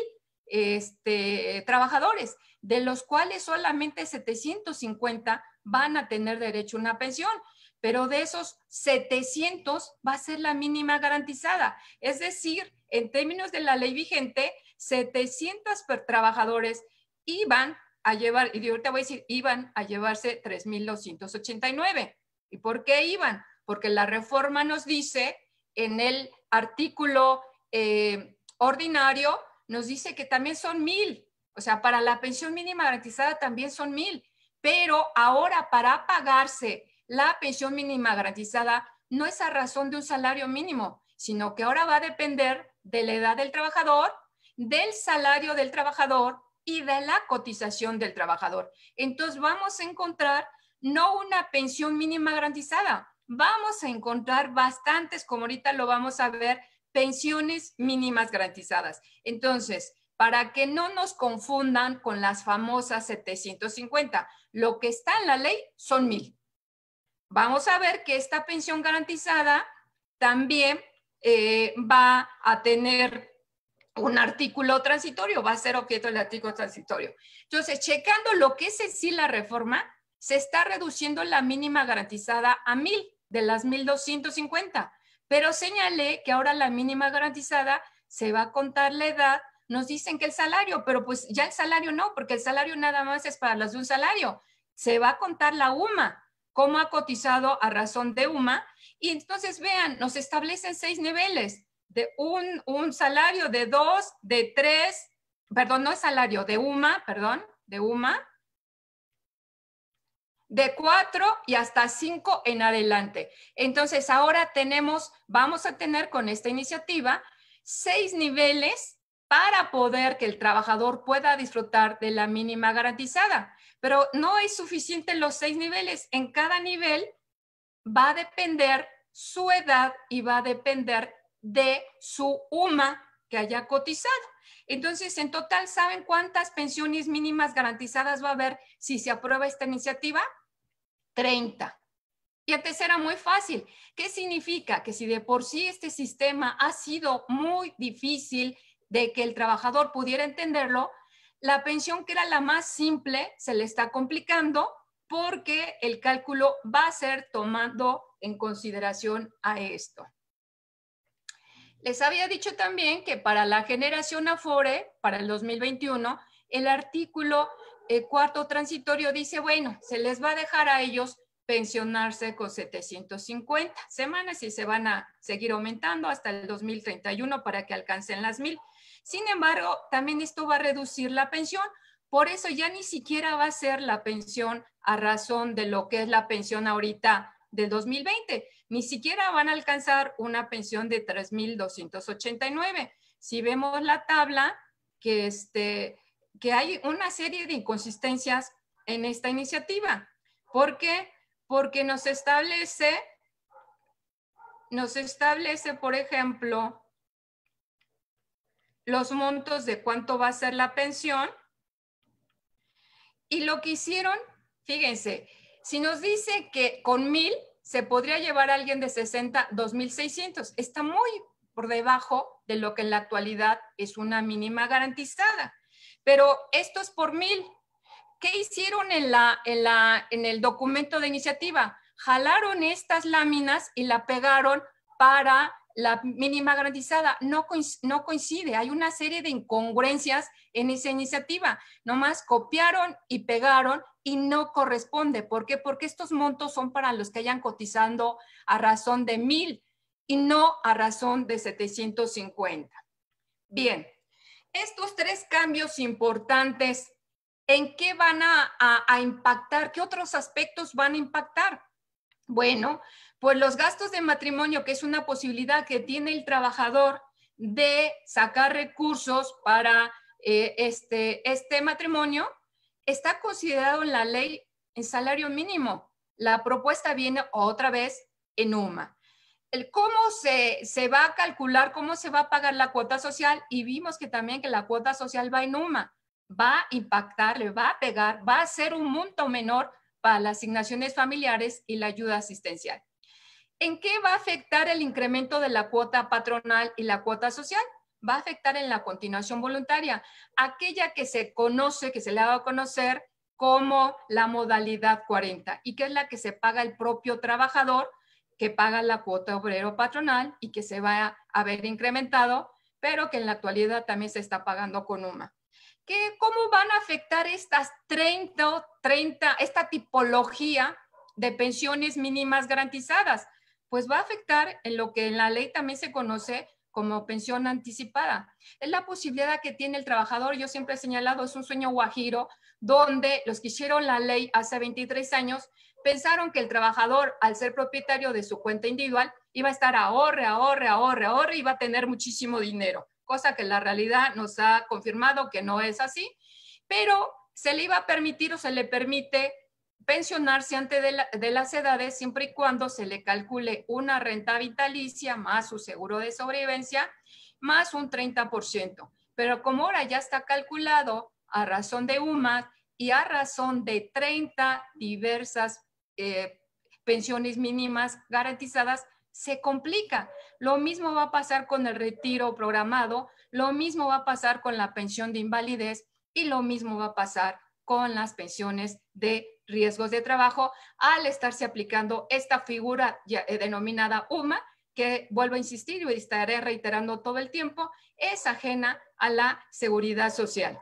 D: trabajadores, de los cuales solamente 750 van a tener derecho a una pensión, pero de esos 700 va a ser la mínima garantizada. Es decir, en términos de la ley vigente, 700 trabajadores iban a llevar, y ahorita voy a decir, iban a llevarse 3,289. ¿Y por qué iban? Porque la reforma nos dice en el artículo ordinario, nos dice que también son 1,000. O sea, para la pensión mínima garantizada también son 1,000. Pero ahora para pagarse la pensión mínima garantizada no es a razón de un salario mínimo, sino que ahora va a depender de la edad del trabajador, del salario del trabajador y de la cotización del trabajador. Entonces vamos a encontrar no una pensión mínima garantizada, vamos a encontrar bastantes, como ahorita lo vamos a ver, pensiones mínimas garantizadas. Entonces, para que no nos confundan con las famosas 750, lo que está en la ley son 1,000. Vamos a ver que esta pensión garantizada también va a tener un artículo transitorio, va a ser objeto del artículo transitorio. Entonces, checando lo que es en sí la reforma, se está reduciendo la mínima garantizada a 1,000 de las 1,250, pero señalé que ahora la mínima garantizada se va a contar la edad. Nos dicen que el salario, pero pues ya el salario no, porque el salario nada más es para los de un salario. Se va a contar la UMA, cómo ha cotizado a razón de UMA, y entonces vean, nos establecen 6 niveles, de un salario, de 2, de 3, perdón, no es salario, de UMA, perdón, de UMA, de 4 y hasta 5 en adelante. Entonces ahora vamos a tener con esta iniciativa 6 niveles para poder que el trabajador pueda disfrutar de la mínima garantizada. Pero no es suficiente los 6 niveles. En cada nivel va a depender su edad y va a depender de su UMA que haya cotizado. Entonces, en total, ¿saben cuántas pensiones mínimas garantizadas va a haber si se aprueba esta iniciativa? 30. Y antes era muy fácil. ¿Qué significa? Que si de por sí este sistema ha sido muy difícil de que el trabajador pudiera entenderlo, la pensión que era la más simple se le está complicando porque el cálculo va a ser tomando en consideración a esto. Les había dicho también que para la generación Afore, para el 2021, el artículo cuarto transitorio dice, bueno, se les va a dejar a ellos pensionarse con 750 semanas y se van a seguir aumentando hasta el 2031 para que alcancen las 1,000. Sin embargo, también esto va a reducir la pensión. Por eso ya ni siquiera va a ser la pensión a razón de lo que es la pensión ahorita del 2020. Ni siquiera van a alcanzar una pensión de 3,289. Si vemos la tabla, que hay una serie de inconsistencias en esta iniciativa. ¿Por qué? Porque nos establece, por ejemplo, los montos de cuánto va a ser la pensión. Y lo que hicieron, fíjense, si nos dice que con 1,000 se podría llevar a alguien de 60, 2,600. Está muy por debajo de lo que en la actualidad es una mínima garantizada. Pero esto es por 1,000. ¿Qué hicieron en el documento de iniciativa? Jalaron estas láminas y la pegaron para la mínima garantizada. No coincide, hay una serie de incongruencias en esa iniciativa. Nomás copiaron y pegaron y no corresponde. ¿Por qué? Porque estos montos son para los que hayan cotizando a razón de 1,000 y no a razón de 750. Bien, estos 3 cambios importantes, ¿en qué van a impactar? ¿Qué otros aspectos van a impactar? Bueno, pues los gastos de matrimonio, que es una posibilidad que tiene el trabajador de sacar recursos para este matrimonio, está considerado en la ley en salario mínimo. La propuesta viene otra vez en UMA. ¿Cómo se va a calcular, cómo se va a pagar la cuota social? Y vimos que también que la cuota social va en UMA. Va a impactar, le va a pegar, va a ser un monto menor para las asignaciones familiares y la ayuda asistencial. ¿En qué va a afectar el incremento de la cuota patronal y la cuota social? Va a afectar en la continuación voluntaria, aquella que se conoce, que se le ha dado a conocer como la modalidad 40 y que es la que se paga el propio trabajador, que paga la cuota obrero patronal y que se va a ver incrementado, pero que en la actualidad también se está pagando con UMA. ¿Cómo van a afectar estas 30, esta tipología de pensiones mínimas garantizadas? Pues va a afectar en lo que en la ley también se conoce como pensión anticipada. Es la posibilidad que tiene el trabajador, yo siempre he señalado, es un sueño guajiro, donde los que hicieron la ley hace 23 años pensaron que el trabajador, al ser propietario de su cuenta individual, iba a estar ahorre y iba a tener muchísimo dinero, cosa que la realidad nos ha confirmado que no es así, pero se le iba a permitir o se le permite pensionarse antes de las edades siempre y cuando se le calcule una renta vitalicia más su seguro de sobrevivencia más un 30%. Pero como ahora ya está calculado a razón de UMA y a razón de 30 diversas pensiones mínimas garantizadas, se complica. Lo mismo va a pasar con el retiro programado, lo mismo va a pasar con la pensión de invalidez y lo mismo va a pasar con las pensiones de riesgos de trabajo al estarse aplicando esta figura denominada UMA, que vuelvo a insistir y estaré reiterando todo el tiempo, es ajena a la seguridad social.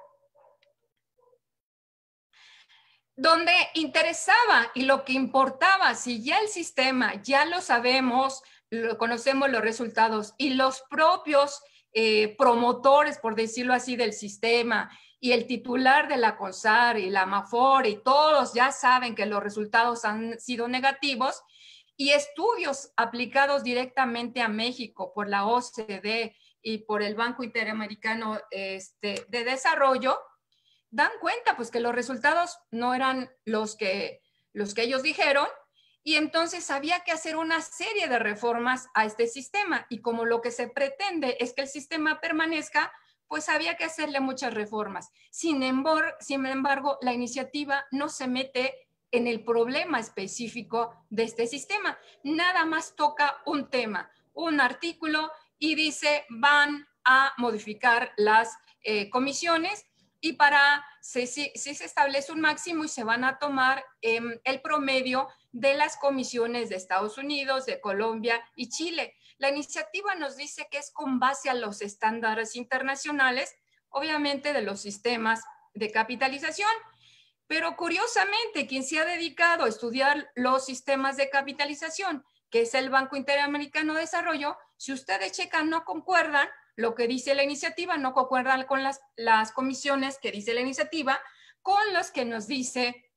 D: Donde interesaba y lo que importaba, si ya el sistema, ya lo sabemos, conocemos los resultados y los propios promotores, por decirlo así, del sistema y el titular de la CONSAR y la AMAFOR y todos ya saben que los resultados han sido negativos y estudios aplicados directamente a México por la OCDE y por el Banco Interamericano de Desarrollo, dan cuenta pues que los resultados no eran los que ellos dijeron y entonces había que hacer una serie de reformas a este sistema y como lo que se pretende es que el sistema permanezca, pues había que hacerle muchas reformas. Sin embargo, la iniciativa no se mete en el problema específico de este sistema. Nada más toca un tema, un artículo y dice van a modificar las comisiones y si se establece un máximo y se van a tomar el promedio de las comisiones de Estados Unidos, de Colombia y Chile. La iniciativa nos dice que es con base a los estándares internacionales, obviamente de los sistemas de capitalización, pero curiosamente quien se ha dedicado a estudiar los sistemas de capitalización, que es el Banco Interamericano de Desarrollo, si ustedes checan no concuerdan lo que dice la iniciativa, no concuerdan con las comisiones que dice la iniciativa, con los que nos dice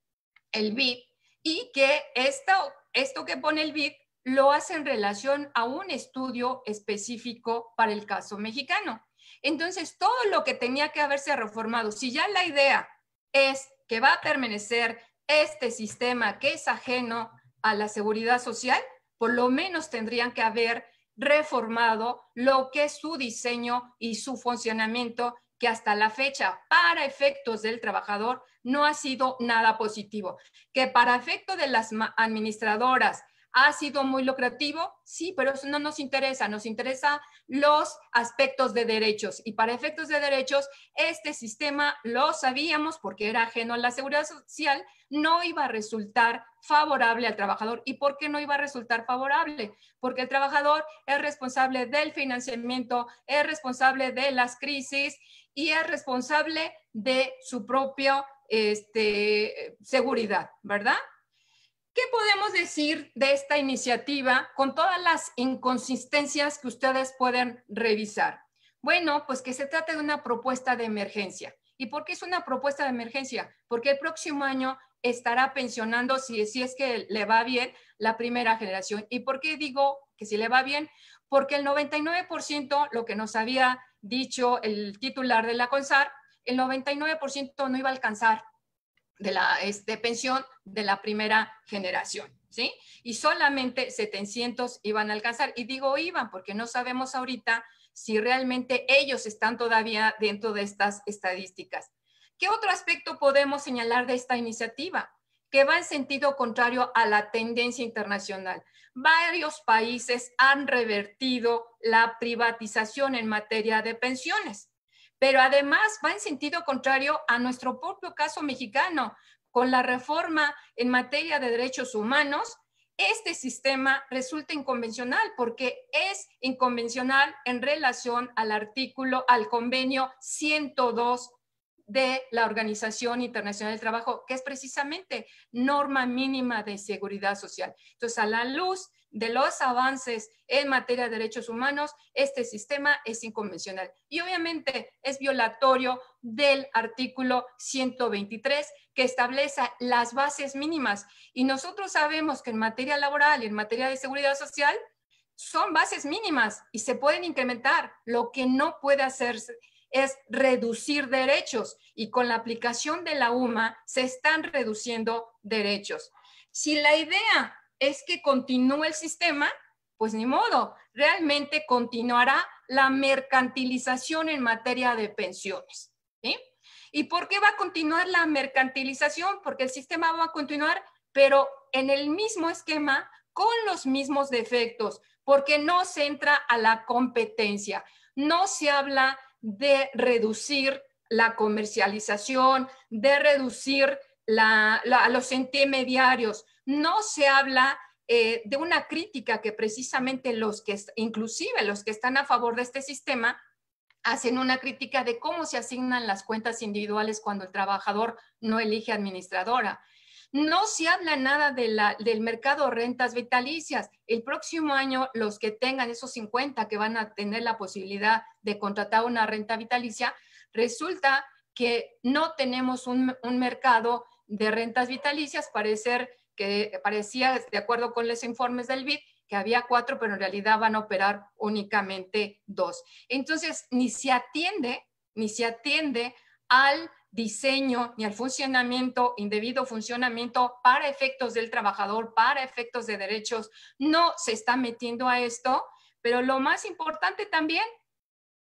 D: el BID y que esto que pone el BID lo hace en relación a un estudio específico para el caso mexicano. Entonces, todo lo que tenía que haberse reformado, si ya la idea es que va a permanecer este sistema que es ajeno a la seguridad social, por lo menos tendrían que haber reformado lo que es su diseño y su funcionamiento, que hasta la fecha, para efectos del trabajador, no ha sido nada positivo. Que para efecto de las administradoras ha sido muy lucrativo, sí, pero eso no nos interesa los aspectos de derechos. Y para efectos de derechos, este sistema, lo sabíamos porque era ajeno a la seguridad social, no iba a resultar favorable al trabajador. ¿Y por qué no iba a resultar favorable? Porque el trabajador es responsable del financiamiento, es responsable de las crisis y es responsable de su propia seguridad, ¿verdad? ¿Qué podemos decir de esta iniciativa con todas las inconsistencias que ustedes pueden revisar? Bueno, pues que se trata de una propuesta de emergencia. ¿Y por qué es una propuesta de emergencia? Porque el próximo año estará pensionando, si es que le va bien, la primera generación. ¿Y por qué digo que si le va bien? Porque el 99%, lo que nos había dicho el titular de la CONSAR, el 99% no iba a alcanzar de la pensión de la primera generación, ¿sí? Y solamente 700 iban a alcanzar. Y digo iban porque no sabemos ahorita si realmente ellos están todavía dentro de estas estadísticas. ¿Qué otro aspecto podemos señalar de esta iniciativa? Que va en sentido contrario a la tendencia internacional. Varios países han revertido la privatización en materia de pensiones, pero además va en sentido contrario a nuestro propio caso mexicano. Con la reforma en materia de derechos humanos, este sistema resulta inconvencional porque es inconvencional en relación al convenio 102 de la Organización Internacional del Trabajo, que es precisamente norma mínima de seguridad social. Entonces, a la luz de los avances en materia de derechos humanos, este sistema es inconvencional. Y obviamente es violatorio del artículo 123, que establece las bases mínimas. Y nosotros sabemos que en materia laboral y en materia de seguridad social son bases mínimas y se pueden incrementar. Lo que no puede hacerse es reducir derechos, y con la aplicación de la UMA se están reduciendo derechos. Si la idea es que continúe el sistema, pues ni modo, realmente continuará la mercantilización en materia de pensiones, ¿sí? ¿Y por qué va a continuar la mercantilización? Porque el sistema va a continuar, pero en el mismo esquema, con los mismos defectos, porque no se entra a la competencia, no se habla de reducir la comercialización, de reducir a los intermediarios. No se habla de una crítica que precisamente inclusive los que están a favor de este sistema, hacen una crítica de cómo se asignan las cuentas individuales cuando el trabajador no elige administradora. No se habla nada del mercado de rentas vitalicias. El próximo año, los que tengan esos 50 que van a tener la posibilidad de contratar una renta vitalicia, resulta que no tenemos un mercado de rentas vitalicias. Parecía, de acuerdo con los informes del BID, que había 4, pero en realidad van a operar únicamente 2. Entonces, ni se atiende al diseño ni al funcionamiento, indebido funcionamiento para efectos del trabajador, para efectos de derechos. No se está metiendo a esto, pero lo más importante también,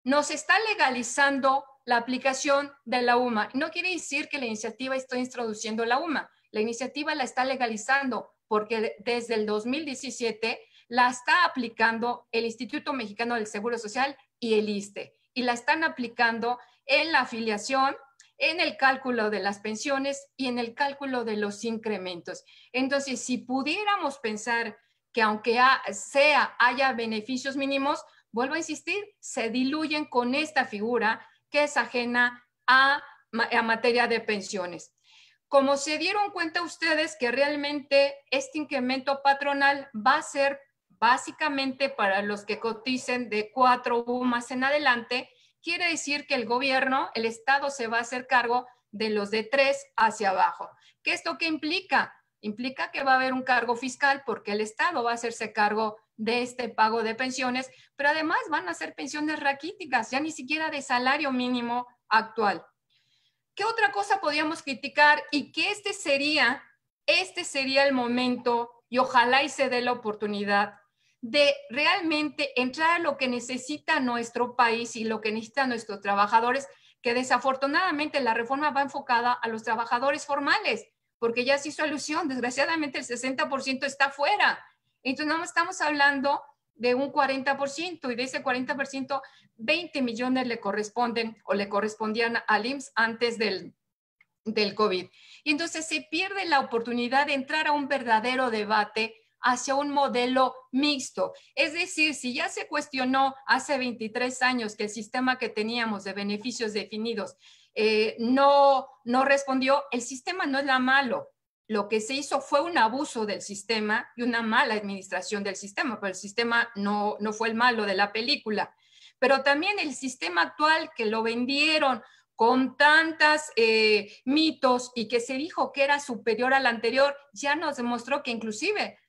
D: nos está legalizando la aplicación de la UMA. No quiere decir que la iniciativa está introduciendo la UMA. La iniciativa la está legalizando porque desde el 2017 la está aplicando el Instituto Mexicano del Seguro Social y el ISSSTE. Y la están aplicando en la afiliación, en el cálculo de las pensiones y en el cálculo de los incrementos. Entonces, si pudiéramos pensar que aunque haya beneficios mínimos, vuelvo a insistir, se diluyen con esta figura que es ajena a materia de pensiones. Como se dieron cuenta ustedes que realmente este incremento patronal va a ser básicamente para los que coticen de 4 UMAs en adelante, quiere decir que el gobierno, el Estado, se va a hacer cargo de los de 3 hacia abajo. ¿Qué esto qué implica? Implica que va a haber un cargo fiscal porque el Estado va a hacerse cargo de este pago de pensiones, pero además van a ser pensiones raquíticas, ya ni siquiera de salario mínimo actual. ¿Qué otra cosa podríamos criticar? Y que este sería el momento, y ojalá y se dé la oportunidad de realmente entrar a lo que necesita nuestro país y lo que necesitan nuestros trabajadores, que desafortunadamente la reforma va enfocada a los trabajadores formales, porque ya se hizo alusión, desgraciadamente el 60% está fuera. Entonces no estamos hablando de un 40%, y de ese 40%, 20 millones le corresponden o le correspondían al IMSS antes del COVID. Y entonces se pierde la oportunidad de entrar a un verdadero debate hacia un modelo mixto. Es decir, si ya se cuestionó hace 23 años que el sistema que teníamos de beneficios definidos no respondió, el sistema no es la malo. Lo que se hizo fue un abuso del sistema y una mala administración del sistema, pero el sistema no fue el malo de la película. Pero también el sistema actual, que lo vendieron con tantos mitos y que se dijo que era superior al anterior, ya nos demostró que inclusive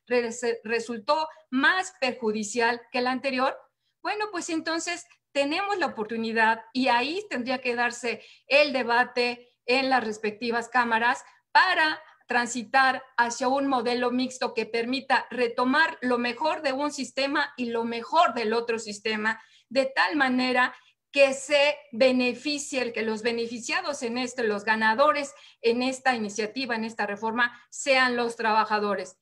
D: resultó más perjudicial que el anterior. Bueno, pues entonces tenemos la oportunidad, y ahí tendría que darse el debate en las respectivas cámaras para transitar hacia un modelo mixto que permita retomar lo mejor de un sistema y lo mejor del otro sistema, de tal manera que se beneficie, que los beneficiados en esto, los ganadores en esta iniciativa, en esta reforma, sean los trabajadores.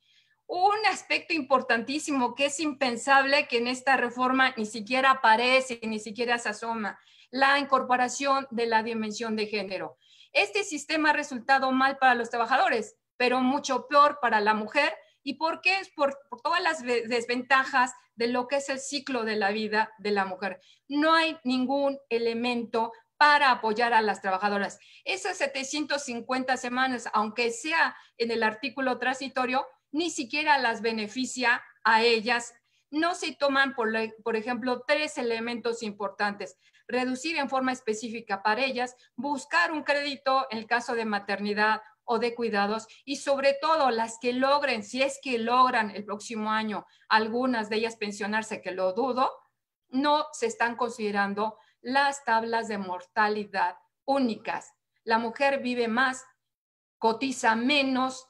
D: Un aspecto importantísimo que es impensable que en esta reforma ni siquiera aparece, ni siquiera se asoma, la incorporación de la dimensión de género. Este sistema ha resultado mal para los trabajadores, pero mucho peor para la mujer. ¿Y por qué? Es por todas las desventajas de lo que es el ciclo de la vida de la mujer. No hay ningún elemento para apoyar a las trabajadoras. Esas 750 semanas, aunque sea en el artículo transitorio, ni siquiera las beneficia a ellas. No se toman, por ejemplo, 3 elementos importantes. Reducir en forma específica para ellas, buscar un crédito en el caso de maternidad o de cuidados, y sobre todo las que logren, si es que logran el próximo año algunas de ellas pensionarse, que lo dudo, no se están considerando las tablas de mortalidad únicas. La mujer vive más, cotiza menos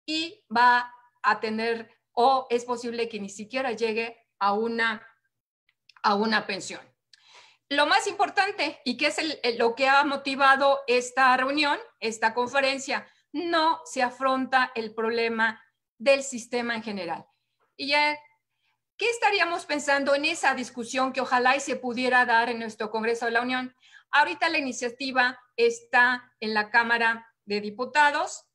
D: y va a tener, o es posible que ni siquiera llegue a una pensión. Lo más importante, y que es lo que ha motivado esta reunión, esta conferencia, no se afronta el problema del sistema en general. Y ya, ¿qué estaríamos pensando en esa discusión que ojalá y se pudiera dar en nuestro Congreso de la Unión? Ahorita la iniciativa está en la Cámara de Diputados,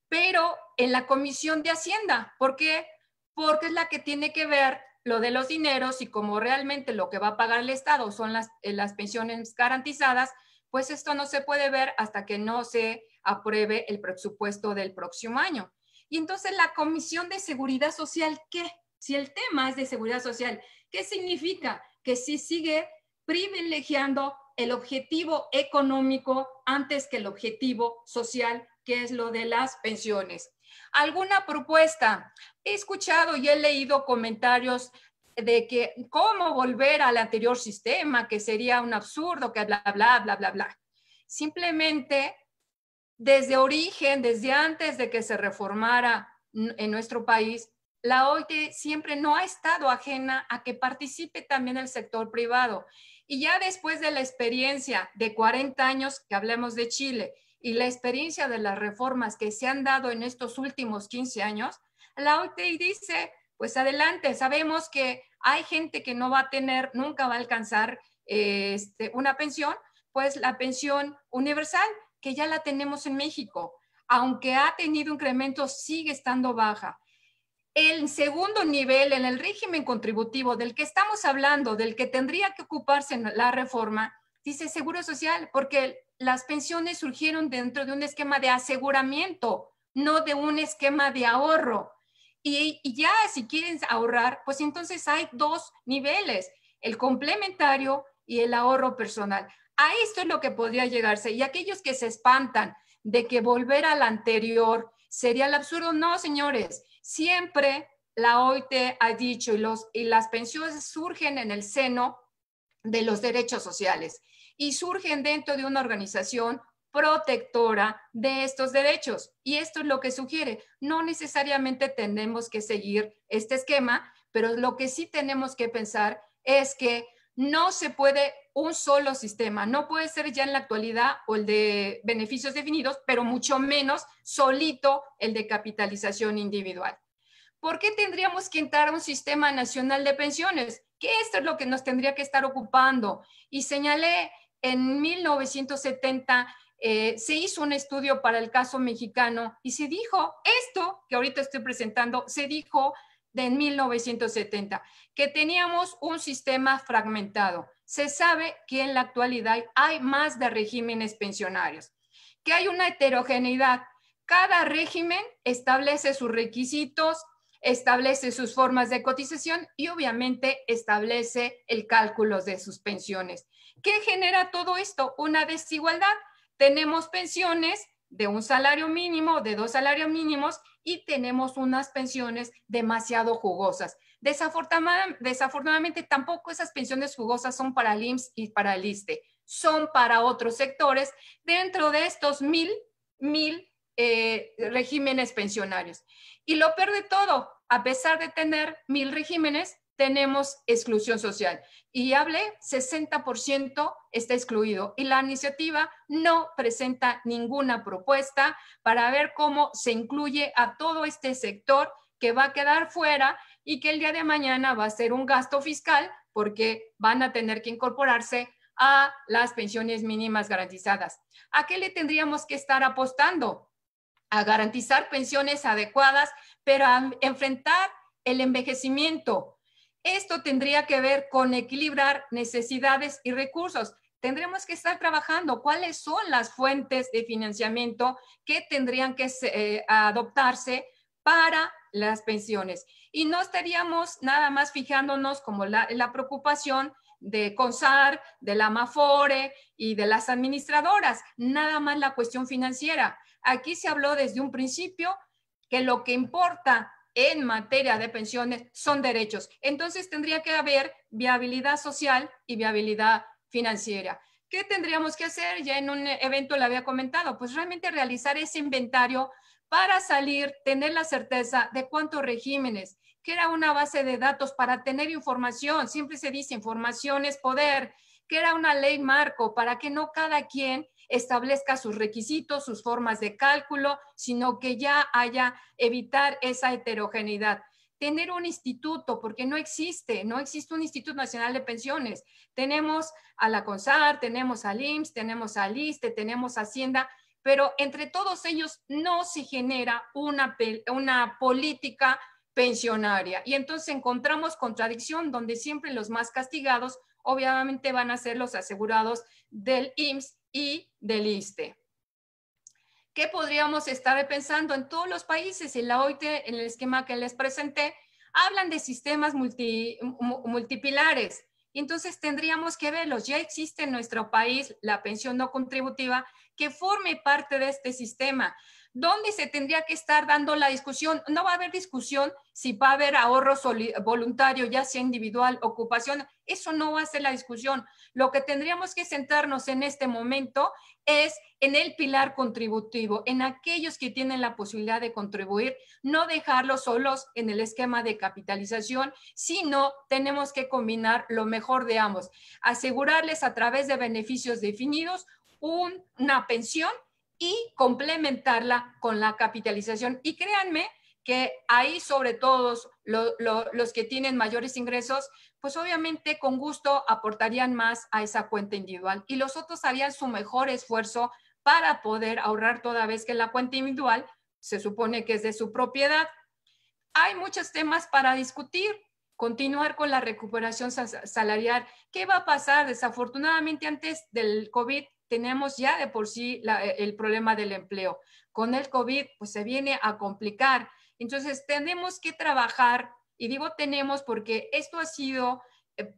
D: pero en la Comisión de Hacienda. ¿Por qué? Porque es la que tiene que ver lo de los dineros, y como realmente lo que va a pagar el Estado son las pensiones garantizadas, pues esto no se puede ver hasta que no se apruebe el presupuesto del próximo año. Y entonces la Comisión de Seguridad Social, ¿qué? Si el tema es de seguridad social, ¿qué significa? Que sí sigue privilegiando el objetivo económico antes que el objetivo social, que es lo de las pensiones. ¿Alguna propuesta? He escuchado y he leído comentarios de que cómo volver al anterior sistema, que sería un absurdo, que bla, bla, bla, bla, bla. Simplemente, desde origen, desde antes de que se reformara en nuestro país, la OIT siempre no ha estado ajena a que participe también el sector privado. Y ya después de la experiencia de 40 años, que hablemos de Chile, y la experiencia de las reformas que se han dado en estos últimos 15 años, la OIT dice, pues adelante, sabemos que hay gente que no va a tener, nunca va a alcanzar una pensión, pues la pensión universal, que ya la tenemos en México, aunque ha tenido incremento, sigue estando baja. El segundo nivel, en el régimen contributivo del que estamos hablando, del que tendría que ocuparse en la reforma, dice Seguro Social, porque las pensiones surgieron dentro de un esquema de aseguramiento, no de un esquema de ahorro. Y ya si quieren ahorrar, pues entonces hay 2 niveles, el complementario y el ahorro personal. A esto es lo que podría llegarse. Y aquellos que se espantan de que volver al anterior sería el absurdo, no, señores. Siempre la OIT ha dicho, y las pensiones surgen en el seno de los derechos sociales y surgen dentro de una organización protectora de estos derechos. Y esto es lo que sugiere. No necesariamente tenemos que seguir este esquema, pero lo que sí tenemos que pensar es que no se puede un solo sistema, no puede ser ya en la actualidad o el de beneficios definidos, pero mucho menos solito el de capitalización individual. ¿Por qué tendríamos que entrar a un sistema nacional de pensiones? Que esto es lo que nos tendría que estar ocupando. Y señalé, en 1970 se hizo un estudio para el caso mexicano y se dijo, esto que ahorita estoy presentando, se dijo en 1970, que teníamos un sistema fragmentado. Se sabe que en la actualidad hay más de regímenes pensionarios, que hay una heterogeneidad. Cada régimen establece sus requisitos, establece sus formas de cotización y obviamente establece el cálculo de sus pensiones. ¿Qué genera todo esto? Una desigualdad. Tenemos pensiones de un salario mínimo, de 2 salarios mínimos, y tenemos unas pensiones demasiado jugosas. Desafortunadamente tampoco esas pensiones jugosas son para el IMSS y para el ISSSTE, son para otros sectores dentro de estos mil regímenes pensionarios. Y lo peor de todo, a pesar de tener 1000 regímenes, tenemos exclusión social. Y hablé, 60% está excluido. Y la iniciativa no presenta ninguna propuesta para ver cómo se incluye a todo este sector que va a quedar fuera y que el día de mañana va a ser un gasto fiscal porque van a tener que incorporarse a las pensiones mínimas garantizadas. ¿A qué le tendríamos que estar apostando? A garantizar pensiones adecuadas, pero a enfrentar el envejecimiento. Esto tendría que ver con equilibrar necesidades y recursos. Tendremos que estar trabajando cuáles son las fuentes de financiamiento que tendrían que adoptarse para las pensiones. Y no estaríamos nada más fijándonos como la preocupación de CONSAR, de la AMAFORE y de las administradoras, nada más la cuestión financiera. Aquí se habló desde un principio que lo que importa en materia de pensiones son derechos. Entonces tendría que haber viabilidad social y viabilidad financiera. ¿Qué tendríamos que hacer? Ya en un evento le había comentado, pues realmente realizar ese inventario para salir, tener la certeza de cuántos regímenes, que era una base de datos para tener información. Siempre se dice información es poder, que era una ley marco para que no cada quien establezca sus requisitos, sus formas de cálculo, sino que ya haya evitar esa heterogeneidad. Tener un instituto, porque no existe un Instituto Nacional de Pensiones. Tenemos a la CONSAR, tenemos al IMSS, tenemos al ISSSTE, tenemos Hacienda, pero entre todos ellos no se genera una política pensionaria. Y entonces encontramos contradicción donde siempre los más castigados obviamente van a ser los asegurados del IMSS y del ISSSTE. ¿Qué podríamos estar pensando? En todos los países, en la OIT, en el esquema que les presenté, hablan de sistemas multipilares. Y entonces tendríamos que verlos. Ya existe en nuestro país la pensión no contributiva que forme parte de este sistema. ¿Dónde se tendría que estar dando la discusión? No va a haber discusión si va a haber ahorro voluntario, ya sea individual, ocupación. Eso no va a ser la discusión. Lo que tendríamos que centrarnos en este momento es en el pilar contributivo, en aquellos que tienen la posibilidad de contribuir, no dejarlos solos en el esquema de capitalización, sino tenemos que combinar lo mejor de ambos, asegurarles a través de beneficios definidos una pensión y complementarla con la capitalización. Y créanme que ahí sobre todo los que tienen mayores ingresos, pues obviamente con gusto aportarían más a esa cuenta individual y los otros harían su mejor esfuerzo para poder ahorrar toda vez que la cuenta individual se supone que es de su propiedad. Hay muchos temas para discutir. Continuar con la recuperación salarial. ¿Qué va a pasar? Desafortunadamente antes del COVID tenemos ya de por sí el problema del empleo. Con el COVID pues se viene a complicar. Entonces tenemos que trabajar, y digo tenemos porque esto ha sido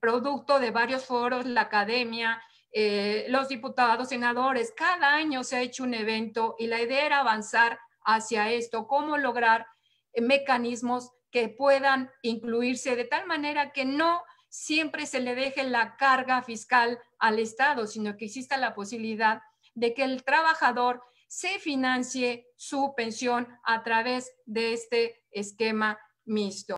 D: producto de varios foros, la academia, los diputados, senadores, cada año se ha hecho un evento y la idea era avanzar hacia esto, cómo lograr mecanismos que puedan incluirse de tal manera que no siempre se le deje la carga fiscal al Estado, sino que exista la posibilidad de que el trabajador se financie su pensión a través de este esquema mixto.